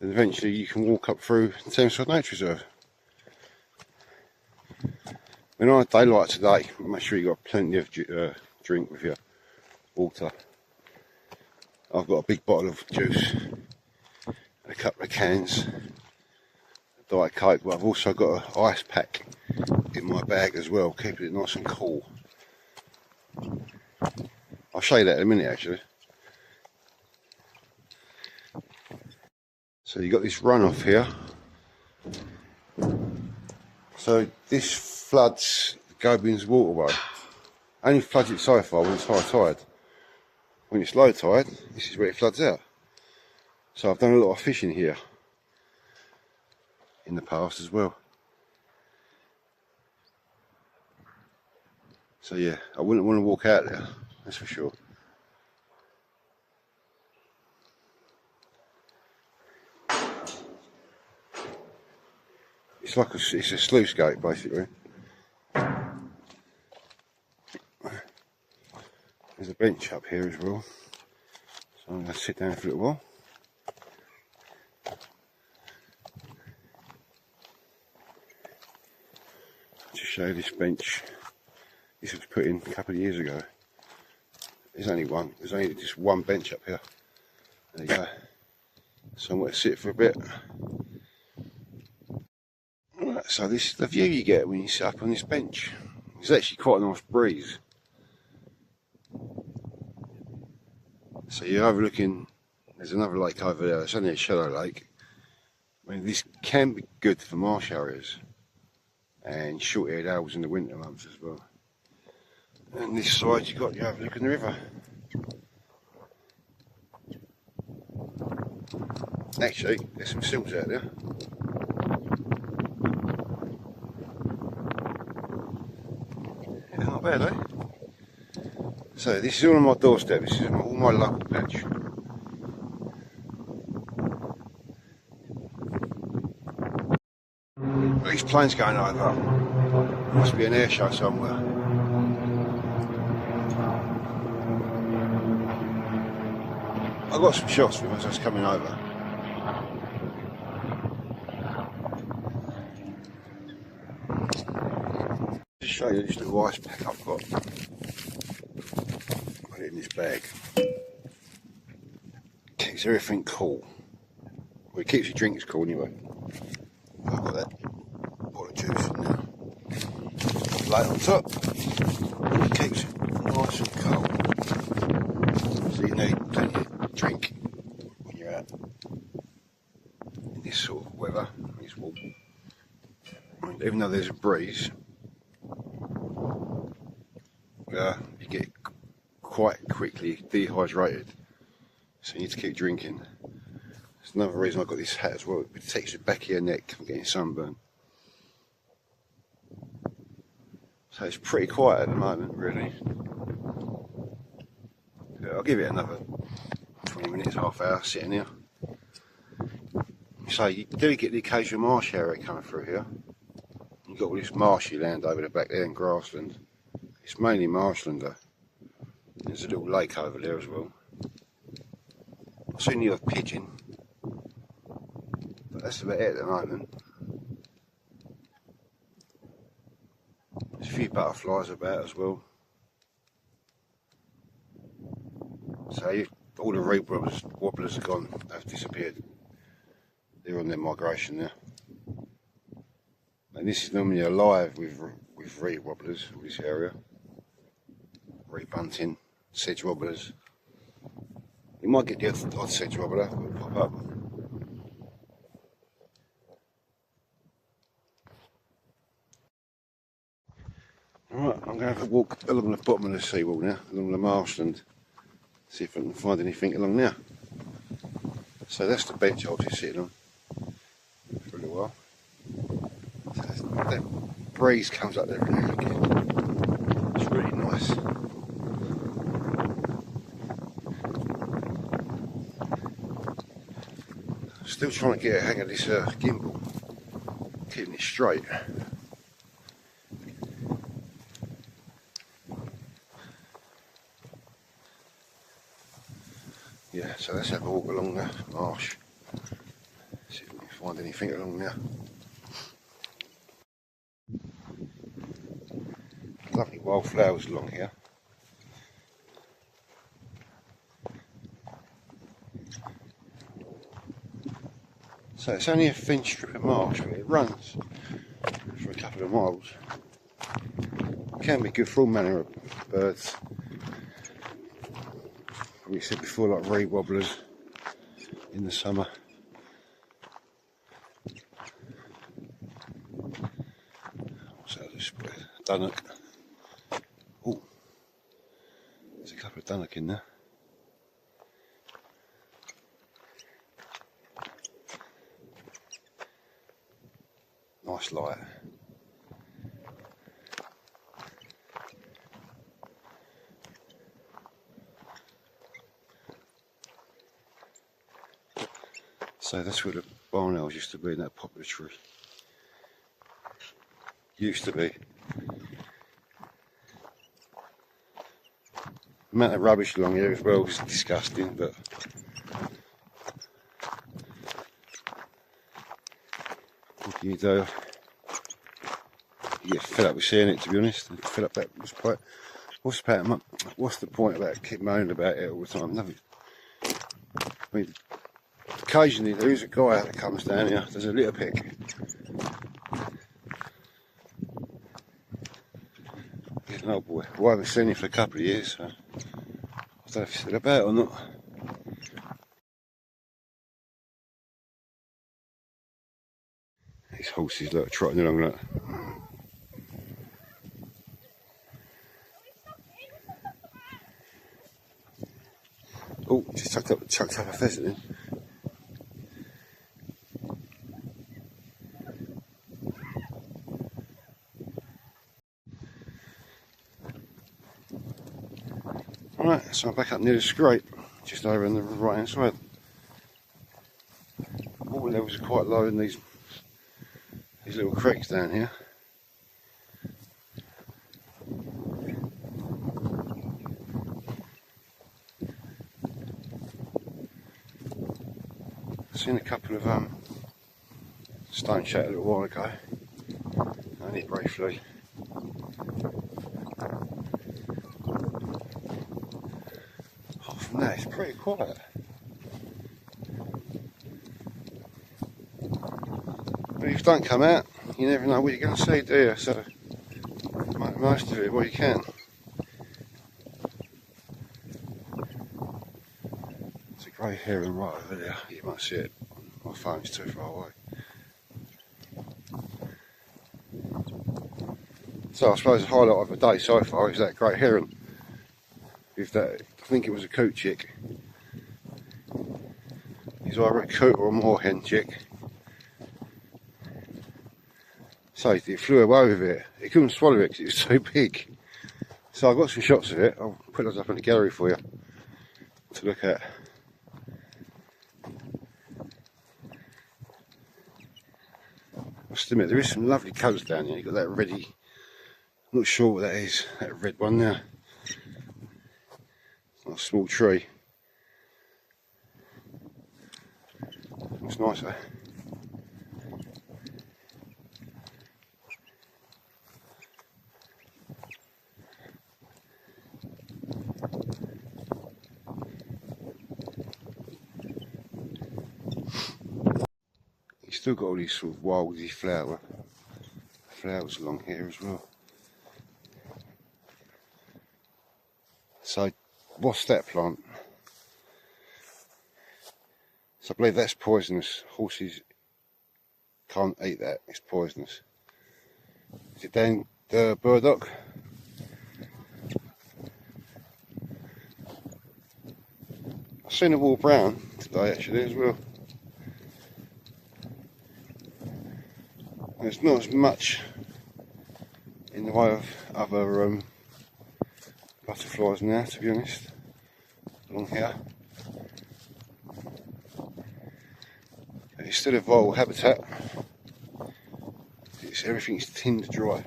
and eventually you can walk up through Thameside Nature Reserve. When on a day like today, make sure you've got plenty of drink with your water. I've got a big bottle of juice and a couple of cans of Diet Coke, but I've also got an ice pack in my bag as well, keeping it nice and cool. I'll show you that in a minute actually. So you've got this runoff here. So this floods Gobians waterway. Only floods it so far when it's high tide. When it's low tide, this is where it floods out. So I've done a lot of fishing here in the past as well. So yeah, I wouldn't want to walk out there, that's for sure. It's like it's a sluice gate basically. There's a bench up here as well, so I'm going to sit down for a little while. To show you this bench, this was put in a couple of years ago. There's only just one bench up here. There you go. Somewhere to sit for a bit. Right, so this is the view you get when you sit up on this bench. It's actually quite a nice breeze. So you're overlooking, there's another lake over there, it's only a shallow lake. I mean, this can be good for marsh areas and short-haired owls in the winter months as well. And this side you've got, you overlooking the river. Actually, there's some sills out there. Yeah, not bad, eh? So this is all on my doorstep, this is all my local patch. These planes going over. Must be an air show somewhere. I got some shots of him as I was coming over. Just show you this little ice pack I've got. Put it in this bag. Keeps everything cool. Well, it keeps your drinks cool anyway. I've got that bottle of juice in there. Light on top. It keeps it nice and cold. So you need plenty of drink when you're out in this sort of weather, this warm. Even though there's a breeze, you get quite quickly dehydrated, so you need to keep drinking. That's another reason I've got this hat as well. It protects the back of your neck from getting sunburn. So it's pretty quiet at the moment, really. I'll give it another 20 minutes, half hour sitting here. So you do get the occasional marsh area coming through here. You've got all this marshy land over the back there and grassland. It's mainly marshland though. There's a little lake over there as well. I've seen the odd pigeon, but that's about it at the moment. There's a few butterflies about as well. So all the reed wobblers are gone, they've disappeared. They're on their migration now. And this is normally alive with reed wobblers, this area. Reed bunting, sedge wobblers. You might get the odd sedge wobbler that will pop up. Alright, I'm going to have a walk along the bottom of the seawall now, along the marshland. See if I can find anything along there. So that's the bench I was just sitting on for a little while. So that breeze comes up there and again. It's really nice. Still trying to get a hang of this gimbal, keeping it straight. Yeah, so let's have a walk along the marsh. See if we can find anything along there. Lovely wildflowers along here. So it's only a thin strip of marsh, but it runs for a couple of miles. It can be good for all manner of birds. We said before, like reed wobblers in the summer. So this Thurrock. Oh, there's a couple of Thurrock in there. Nice light. So that's where the barn owls used to be, in that poplar tree. Used to be. The amount of rubbish along here as well is disgusting, but what can you do? You get fed up with seeing it, to be honest. Fed up that what's the point about keep moaning about it all the time? Nothing. I mean, occasionally there is a guy that comes down here, there's a litter pick. He's an old boy. Well, I haven't seen him for a couple of years, so I don't know if he's still about or not. These horses look trotting along like. Oh, just chucked up a pheasant in. Right, so I'm back up near the scrape, just over on the right hand side. Water levels are quite low in these little creeks down here. Seen a couple of stone chat a little while ago, only briefly. Apart from that, it's pretty quiet. But if you don't come out, you never know what you're going to see, do you? So make the most of it while you can. There's a grey heron right over there, you might see it. My phone's too far away. So I suppose the highlight of the day so far is that great heron. If that, I think it was a coot chick. He's either a coot or a moorhen chick. So it flew away with it. It couldn't swallow it because it was so big. So I got some shots of it. I'll put those up in the gallery for you to look at. I must admit, there is some lovely colours down here. You've got that reddy, I'm not sure what that is, that red one there. It's not a small tree. Looks nice, eh? You've still got all these sort of wildy flowers along here as well. So, what's that plant? So I believe that's poisonous. Horses can't eat that, it's poisonous. Is it down the burdock? I've seen a wall brown today actually as well. There's not as much in the way of other butterflies now, to be honest, along here. It's still a vital habitat. Everything's tinned dry.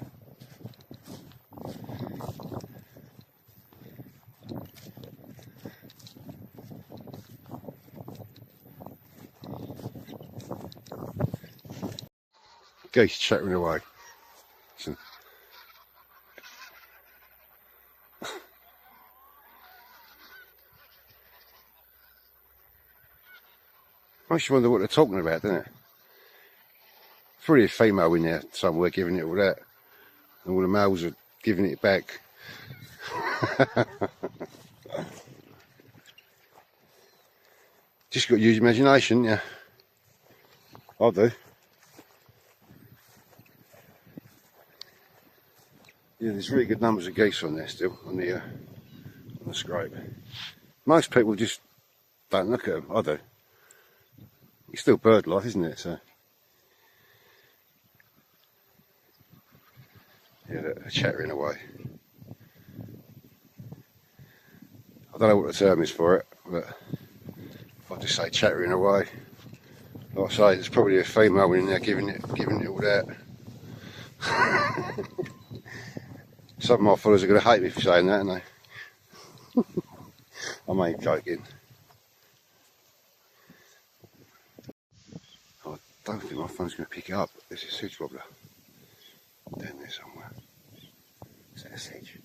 Geese chattering away. Listen. Makes you wonder what they're talking about, doesn't it? Probably a female in there somewhere giving it all that, and all the males are giving it back. Just got to use your imagination, yeah. I do. Yeah, there's really good numbers of geese on there still, on the scrape. Most people just don't look at them. I do. It's still bird life, isn't it? So. Yeah, they're chattering away. I don't know what the term is for it, but if I just say chattering away, like I say, there's probably a female in there giving it all that. Some of my followers are going to hate me for saying that, aren't they? I'm only joking. I don't think my phone's going to pick it up. There's a sedge wobbler down there somewhere. Is that a sedge?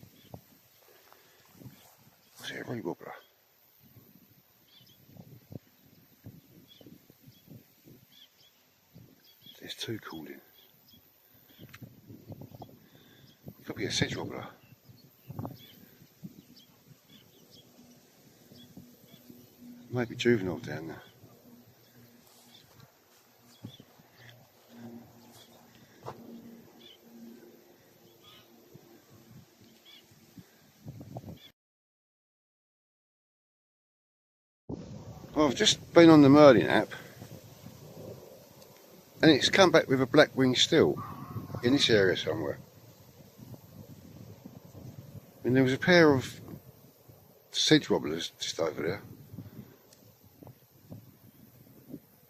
Was it a reed wobbler? There's two called in. Could be a sedge wobbler. Maybe juvenile down there. Well, I've just been on the Merlin app and it's come back with a black wing still in this area somewhere. And there was a pair of sedge wobblers just over there.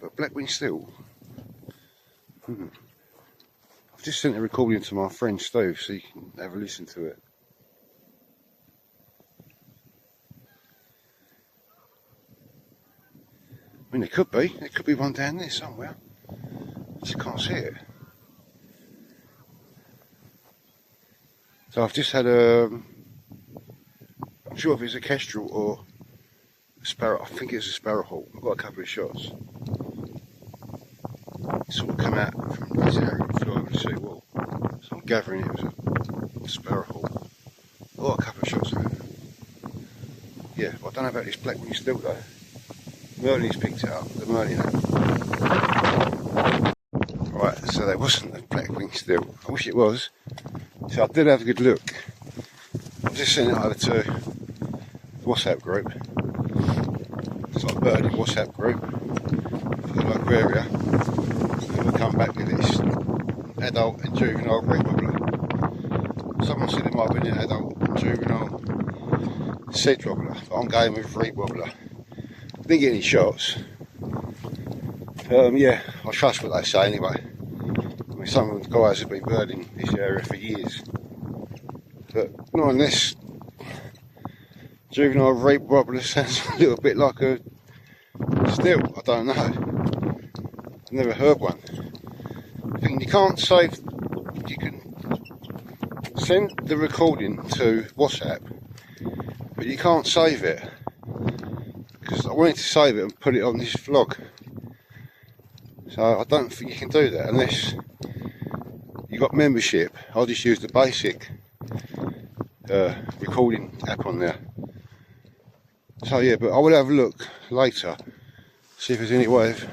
But black wing still. I've just sent a recording to my friend Steve so you can have a listen to it. I mean, there could be one down there somewhere. I just can't see it. So I've just had I'm not sure if it's a kestrel or a sparrow. I think it's a sparrowhawk. I've got a couple of shots. It sort of come out from this area and flew over the sea wall. So I'm gathering it was a sparrowhawk. I've got a couple of shots of it. Yeah, I don't know about this black wing still though. Merlin's picked it up, the Merlin app. Right, so there wasn't a black wing still. I wish it was. So I did have a good look. I've just sent it over to the WhatsApp group. It's like a birding WhatsApp group for the local area. And we'll come back with this adult and juvenile reed wobbler. Someone said it might have been an adult and juvenile sedge wobbler, but I'm going with reed wobbler. Didn't get any shots. Yeah, I trust what they say anyway. I mean, some of the guys have been birding this area for years, but not unless juvenile reed wobbler sounds a little bit like a still. I don't know. I've never heard one. I think you can't save. You can send the recording to WhatsApp, but you can't save it. Because I wanted to save it and put it on this vlog, so I don't think you can do that unless you got membership. I'll just use the basic recording app on there. So yeah, but I will have a look later, see if there's any way of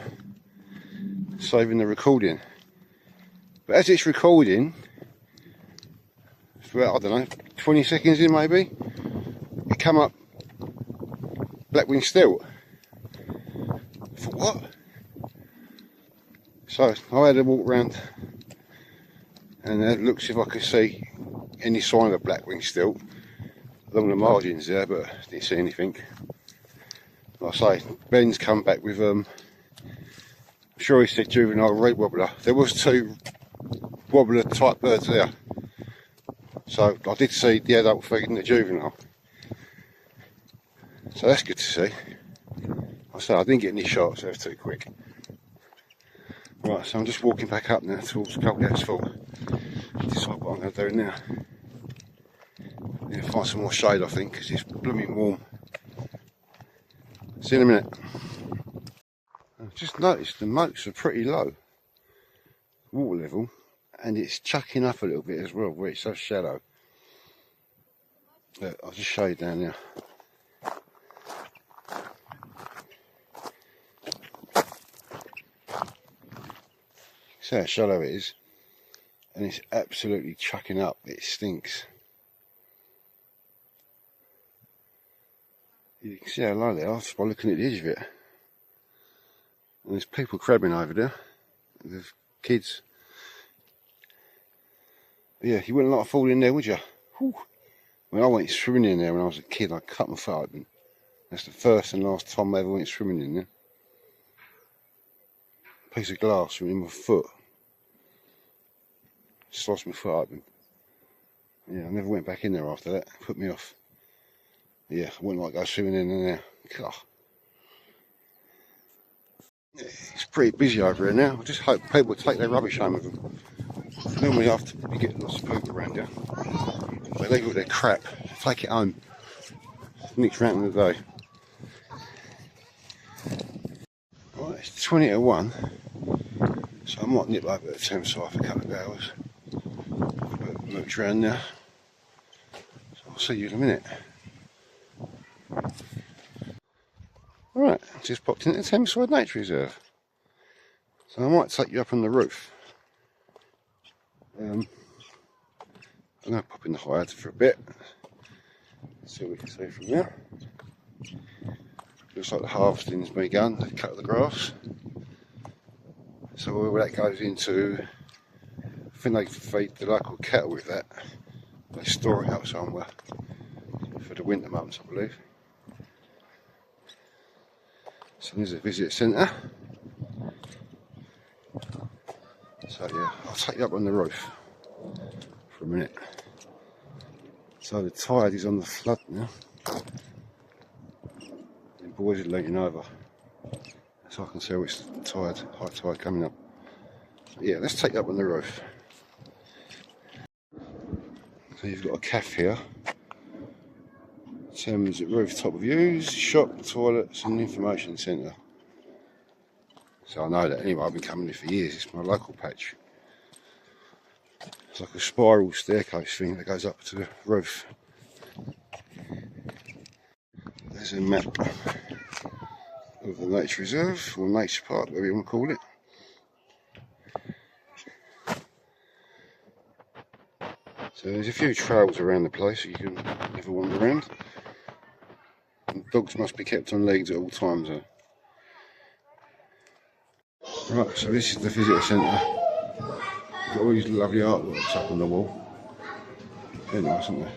saving the recording. But as it's recording, for about, I don't know, 20 seconds in maybe, it come up black wing still. What? So I had a walk round and had a look see if I could see any sign of a black-winged stilt along the margins there, but didn't see anything. Like I say, Ben's come back with I'm sure he said juvenile red wobbler. There was 2 wobbler type birds there, so I did see the adult feeding the juvenile, so that's good to see. I say I didn't get any shots, so it was too quick. Right, so I'm just walking back up now towards the coalhouse full. Decide what I'm going to do now. I'm going to find some more shade, I think, because it's blooming warm. See you in a minute. I've just noticed the moats are pretty low, water level, and it's chucking up a little bit as well, where it's so shallow. Look, I'll just show you down there. See how shallow it is, and it's absolutely chucking up. It stinks. You can see how low they are just by looking at the edge of it. And there's people crabbing over there. There's kids. But yeah, you wouldn't like to fall in there, would you? Whew. When I went swimming in there when I was a kid, I cut my foot open. That's the first and last time I ever went swimming in there. A piece of glass went in my foot. Sliced my foot open. Yeah, I never went back in there after that. It put me off. Yeah, I wouldn't like to go swimming in there. God. Yeah, it's pretty busy over here now. I just hope people take their rubbish home with them. Normally after you get lots of people around here, they leave all their crap, take it home. Nick's ranting the day. Right, it's 20 to 1, so I might nip over to the thameside for a couple of hours. Mooch around there. So I'll see you in a minute. Right, just popped into the Thameside Nature Reserve. So I might take you up on the roof. I'm going to pop in the hide for a bit. See what we can see from there. Looks like the harvesting's begun. They've cut the grass. So all that goes into, I think they feed the local cattle with that. They store it up somewhere for the winter months, I believe. So there's a visitor centre. So yeah, I'll take you up on the roof for a minute. So the tide is on the flood now. The boys are leaning over, so I can tell it's tide, high tide coming up. So yeah, let's take you up on the roof. So you've got a cafe here. Thames at rooftop views, shop, toilets and information centre. So I know that anyway, I've been coming here for years, it's my local patch. It's like a spiral staircase thing that goes up to the roof. There's a map of the nature reserve, or nature park, whatever you want to call it. So there's a few trails around the place so you can have a wander around. And dogs must be kept on leads at all times though. Right, so this is the visitor centre. Got all these lovely artworks up on the wall. They're nice, aren't they?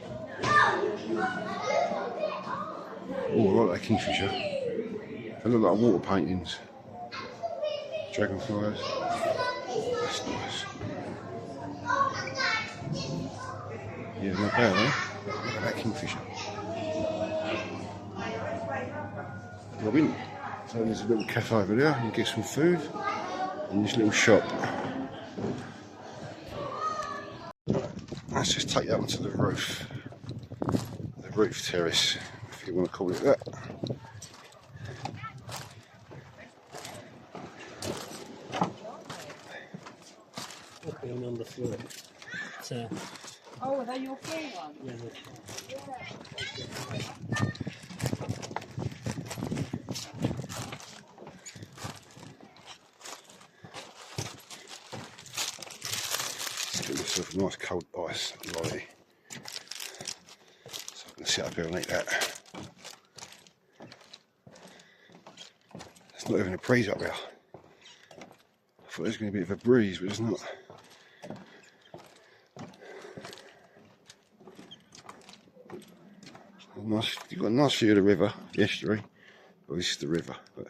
Oh, I like that kingfisher. They look like water paintings. Dragonflies. That's nice. Yeah, not bad, eh? Look at that kingfisher. Robin. So there's a little cafe over there, you can get some food, and this little shop. Let's just take you up onto the roof terrace, if you want to call it that. Okay, on the floor. So. Oh, are they your full one? Yeah. Get myself a nice cold ice lolly, so I can sit up here and eat that. There's Not even a breeze up there. I thought there was going to be a bit of a breeze, but it's not. Nice, you've got a nice view of the river, the estuary. Well, this is the river, but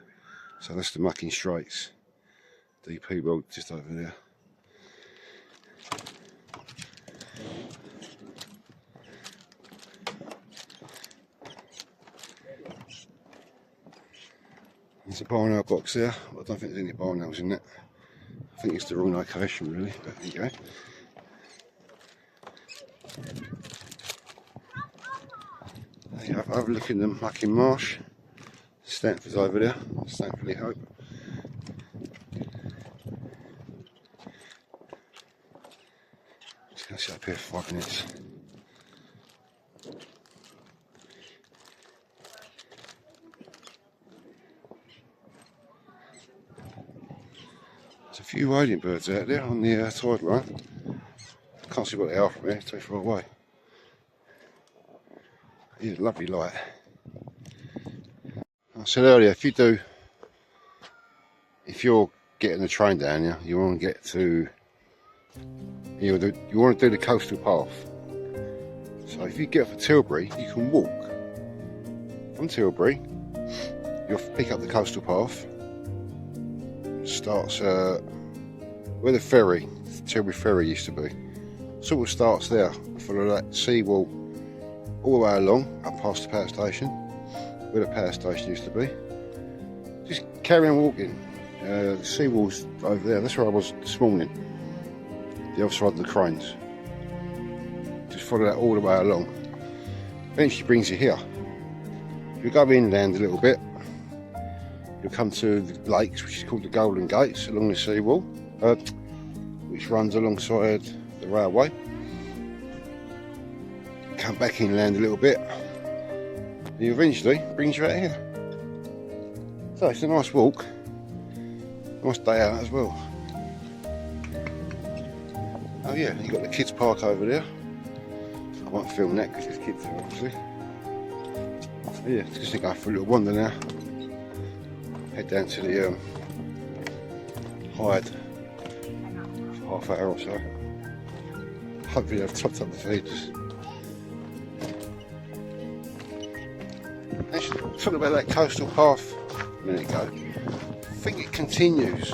so that's the Mucking Straits. DP Road just over there. There's a barn owl box there. Well, I don't think there's any barn owls in that. I think it's the wrong location really, but there you go. There you have overlooking the Mucking Marsh. Stanford's over there, Stanford Hope. Just going to sit up here for 5 minutes. There's a few wading birds out there on the tide line. Can't see what they are from here, it's too far away. It's a lovely light. I said earlier, if you're getting the train down here, you want to get to, you want to do the coastal path. So if you get off at Tilbury, you can walk from Tilbury. You'll pick up the coastal path. It starts where the ferry, Tilbury ferry used to be. Sort of starts there. Follow that seawall all the way along, up past the power station, where the power station used to be. Just carry on walking. The seawall's over there, that's where I was this morning. The other side of the cranes. Just follow that all the way along. Eventually brings you here. If you go inland a little bit, you'll come to the lakes, which is called the Golden Gates, along the seawall, which runs alongside the railway. Come back inland a little bit, and eventually brings you out here. So it's a nice walk, nice day out as well. Oh yeah, you've got the kids park over there. I won't film that because there's kids there obviously. So yeah, just going to go for a little wander now. Head down to the Hyde for half hour or so. Hopefully I've topped up the feeders. Talking about that coastal path a minute ago, I think it continues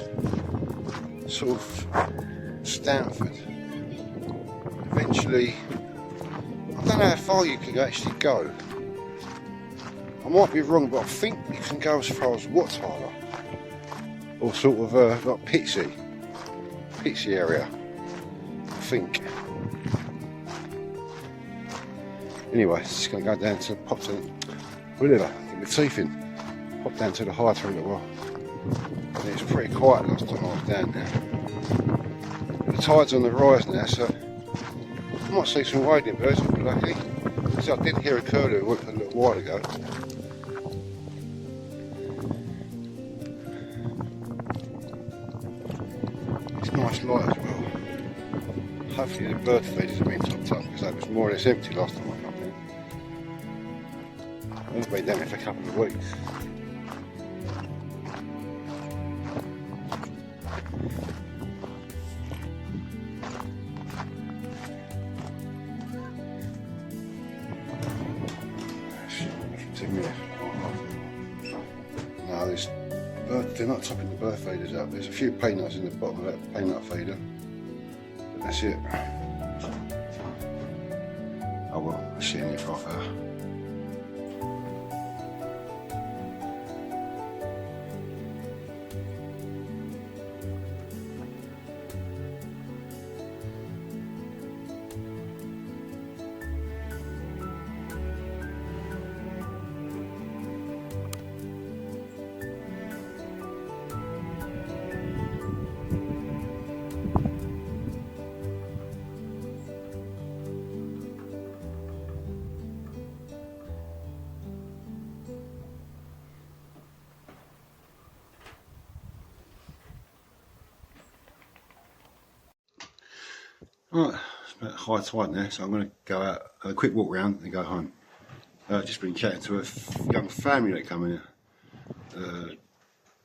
sort of Stanford. Eventually, I don't know how far you can actually go. I might be wrong, but I think you can go as far as Wattyler, or sort of like Pitsea area, I think. Anyway, just going to go down to pop to Whatever, get my teeth in. Pop down to the Hyde for a little while. And it's pretty quiet last time I was down there. The tide's on the rise now, so I might see some wading birds if we're lucky. So I did hear a curlew a little while ago. It's nice light as well. Hopefully the bird feeders have been topped up because that was more or less empty last time I come down. I've been down there for a couple of weeks. No, there's they're not topping the bird feeders up. There's a few peanuts in the bottom of that peanut feeder, but that's it. Oh well, I'll see you in here for half hour. Right, it's about high tide now, so I'm going to go out, have a quick walk round and go home. Just been chatting to a young family that come in here.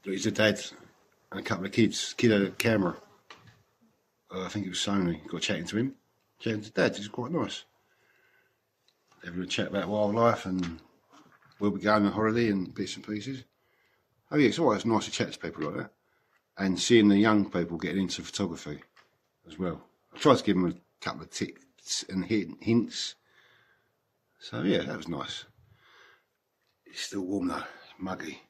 He's a dad and a couple of kids. Kid had a camera. I think it was Sony. Got chatting to him. Chatting to Dad. He's quite nice. Having a chat about wildlife and where we're going on holiday and bits and pieces. Oh yeah, it's always nice to chat to people like that. And seeing the young people getting into photography as well. I tried to give them a couple of tips and hints. So yeah, that was nice. It's still warm though, it's muggy.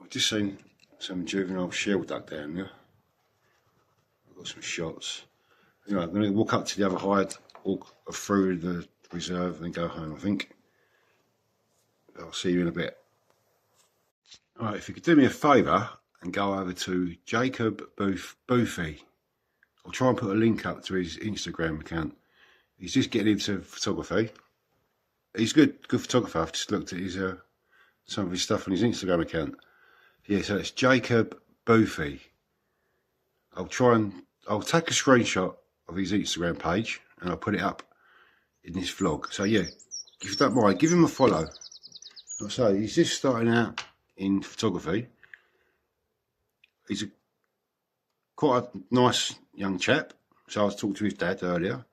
I've just seen some juvenile shell duck down there. I've got some shots. You know, I'm going to walk up to the other hide, walk through the reserve and then go home, I think. I'll see you in a bit. Alright, if you could do me a favour and go over to Jacob Boofy. I'll try and put a link up to his Instagram account. He's just getting into photography. He's good photographer. I've just looked at his some of his stuff on his Instagram account. Yeah, so it's Jacob Boofy. I'll take a screenshot of his Instagram page and I'll put it up in this vlog. So yeah, if you don't mind, give him a follow. Like I say, he's just starting out in photography. He's quite a nice young chap. So I was talking to his dad earlier.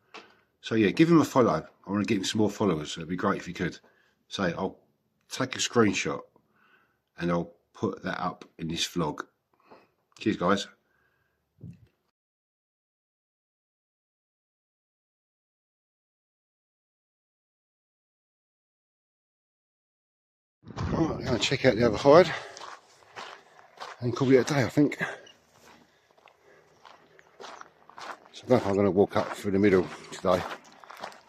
So yeah, give him a follow. I want to get him some more followers. It'd be great if you could. So I'll take a screenshot and I'll put that up in this vlog. Cheers, guys. Right, I'm going to check out the other hide and call it a day, I think. So I don't know if I'm going to walk up through the middle today. I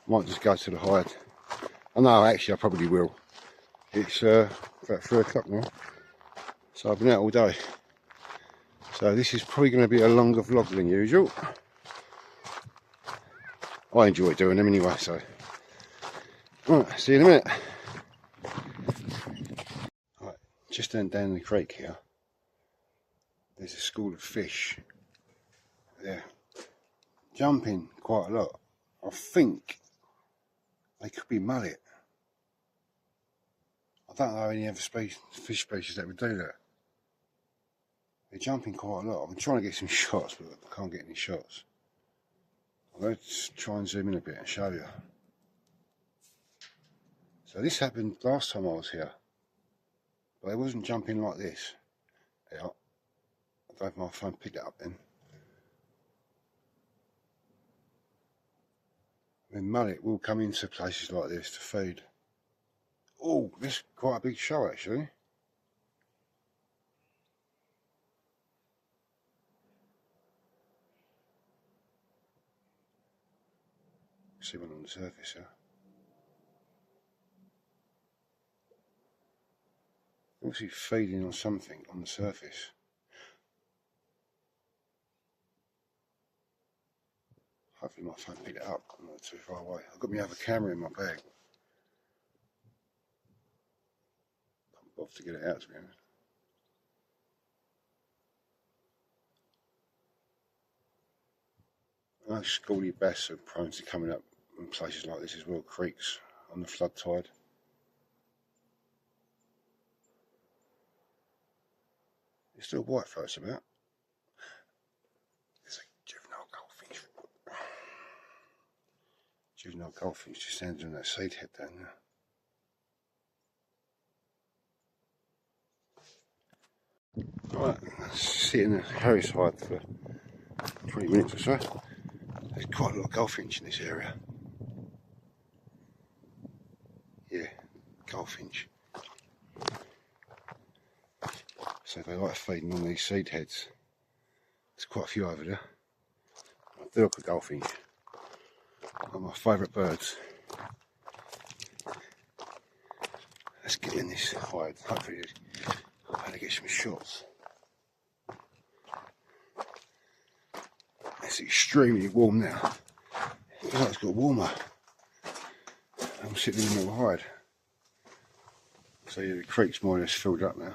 might just go to the hide. I know, actually, I probably will. It's about 3 o'clock now, so I've been out all day. So this is probably going to be a longer vlog than usual. I enjoy doing them anyway, so. Right, see you in a minute. Right, just down the creek here, there's a school of fish. They're jumping quite a lot. I think they could be mullet. I don't know any other fish species that would do that. They're jumping quite a lot. I'm trying to get some shots, but I can't get any shots. Let's try and zoom in a bit and show you. So this happened last time I was here, but it wasn't jumping like this. Yeah, I don't know if my phone picked it up then. Then mullet will come into places like this to feed. Oh, this is quite a big show actually. See one on the surface here. Obviously feeding on something on the surface. Hopefully my phone picked it up. I'm not too far away. I've got my other camera in my bag. I'm off to get it out, to be honest. I know schoolie bass are prone to coming up in places like this as well, creeks on the flood tide. There's still whitethroats about. There's a juvenile goldfinch. Juvenile goldfinch just stands on that seed head down there. Right, let's sit in the Harris hide for 20 minutes or so. There's quite a lot of goldfinch in this area. Yeah, goldfinch. So they like feeding on these seed heads. There's quite a few over there. Thurrock goldfinch. One of my favourite birds. Let's get in this hide. Hopefully I'm going to get some shots. It's extremely warm now. I feel like it's got warmer. I'm sitting in a little hide. So yeah, the creek's more or less filled up now.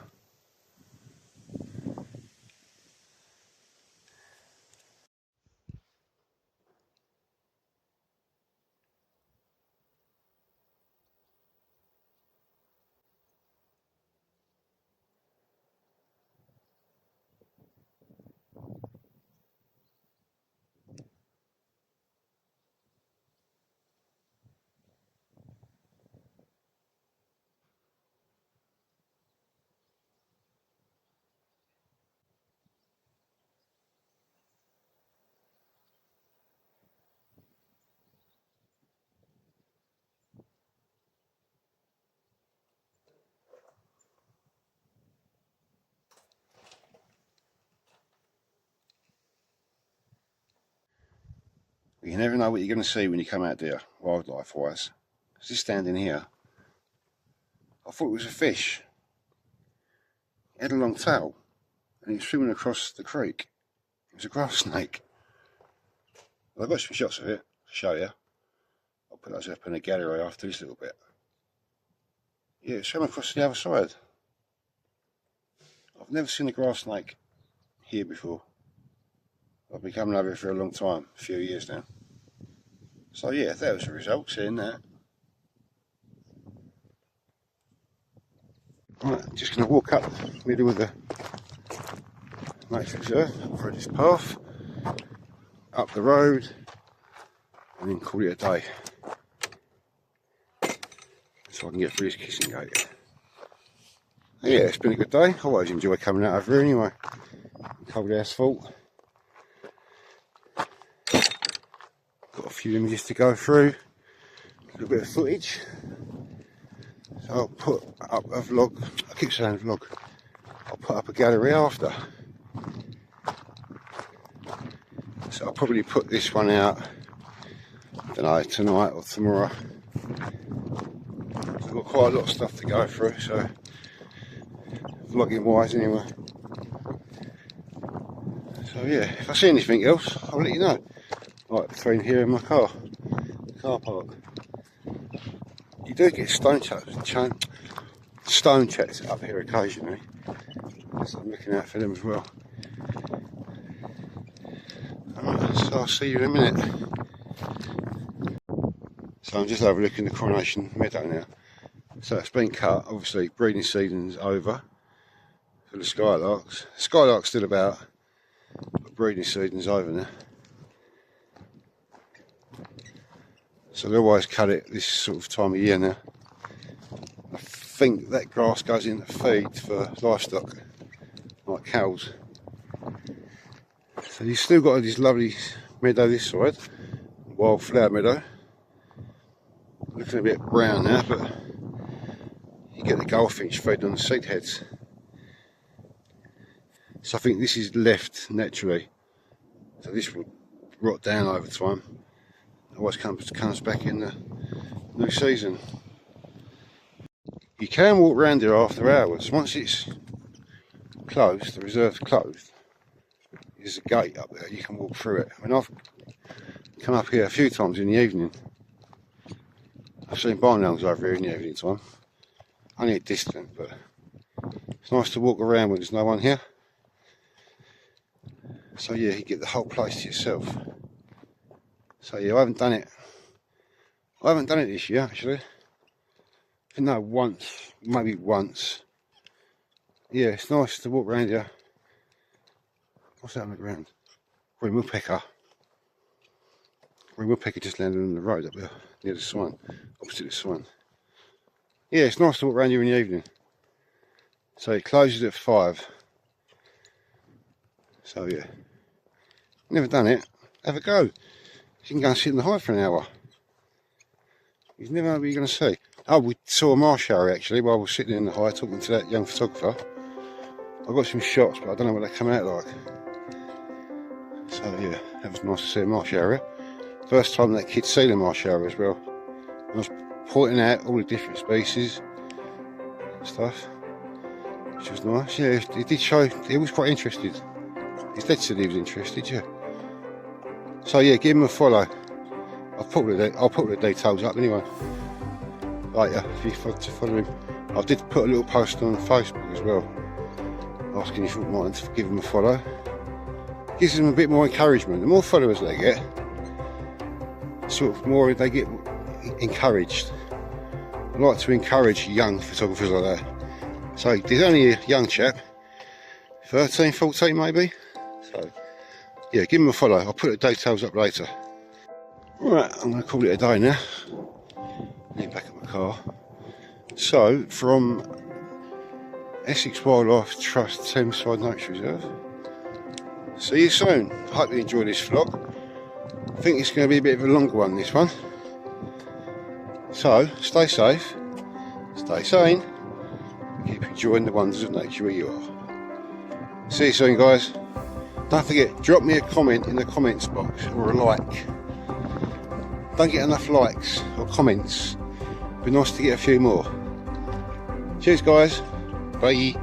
you never know what you're going to see when you come out there, wildlife wise. Just standing here, I thought it was a fish. It had a long tail and it was swimming across the creek. It was a grass snake. Well, I've got some shots of it to show you. I'll put those up in a gallery after this little bit. Yeah, it swam across the other side. I've never seen a grass snake here before. I've been coming over here for a long time, a few years now. So yeah, that was the result, seeing that. Right, I'm just going to walk up the middle of the nature reserve, through this path, up the road, and then call it a day. So I can get through this kissing gate. Yeah, it's been a good day. I always enjoy coming out over here anyway. Cold asphalt. Got a few images to go through. A little bit of footage. So I'll put up a vlog. I keep saying vlog. I'll put up a gallery after. So I'll probably put this one out, I don't know, tonight or tomorrow. I've got quite a lot of stuff to go through, so vlogging wise anyway. So yeah, if I see anything else, I'll let you know. Like between here and my car park. You do get stone checks up here occasionally. So I'm looking out for them as well. Alright, so I'll see you in a minute. So I'm just overlooking the Coronation Meadow now. So it's been cut, obviously breeding season's over for the skylarks. Skylark's still about, but breeding season's over now. So they always cut it this sort of time of year now. I think that grass goes into feed for livestock, like cows. So you've still got this lovely meadow this side, wildflower meadow. Looking a bit brown now, but you get the goldfinch feeding on the seed heads. So I think this is left naturally. So this will rot down over time. Always comes back in the new season. You can walk around here after hours. Once it's closed, the reserve's closed, there's a gate up there, you can walk through it. I mean, I've come up here a few times in the evening. I've seen barn owls over here in the evening time. Only at distance, but it's nice to walk around when there's no one here. So yeah, you get the whole place to yourself. So yeah, I haven't done it this year actually. No, once, maybe once. Yeah, it's nice to walk around here. What's that on the ground? Green woodpecker. Green woodpecker just landed on the road up there, near the swan, opposite the swan. Yeah, it's nice to walk around here in the evening. So it closes at 5. So yeah, never done it. Have a go. You can go and sit in the hide for an hour. You never know what you're going to see. Oh, we saw a marsh harrier actually while we were sitting in the hide talking to that young photographer. I got some shots, but I don't know what they come out like. So yeah, that was nice to see a marsh harrier. First time that kid's seen a marsh harrier as well. I was pointing out all the different species and stuff, which was nice. Yeah, he did show, he was quite interested. His dad said he was interested, yeah. So yeah, give him a follow. I'll put the details up anyway. Later, if you want to follow him. I did put a little post on Facebook as well, asking if you might give him a follow. Gives them a bit more encouragement. The more followers they get, sort of more they get encouraged. I like to encourage young photographers like that. So there's only a young chap, 13, 14 maybe. So yeah, give him a follow. I'll put the details up later. Right, I'm going to call it a day now. Get back at my car. So from Essex Wildlife Trust Thameside Nature Reserve. See you soon. I hope you enjoy this vlog. I think it's going to be a bit of a longer one, this one. So stay safe, stay sane, keep enjoying the wonders of nature where you are. See you soon, guys. Don't forget, drop me a comment in the comments box or a like. Don't get enough likes or comments. Be nice to get a few more. Cheers guys. Bye.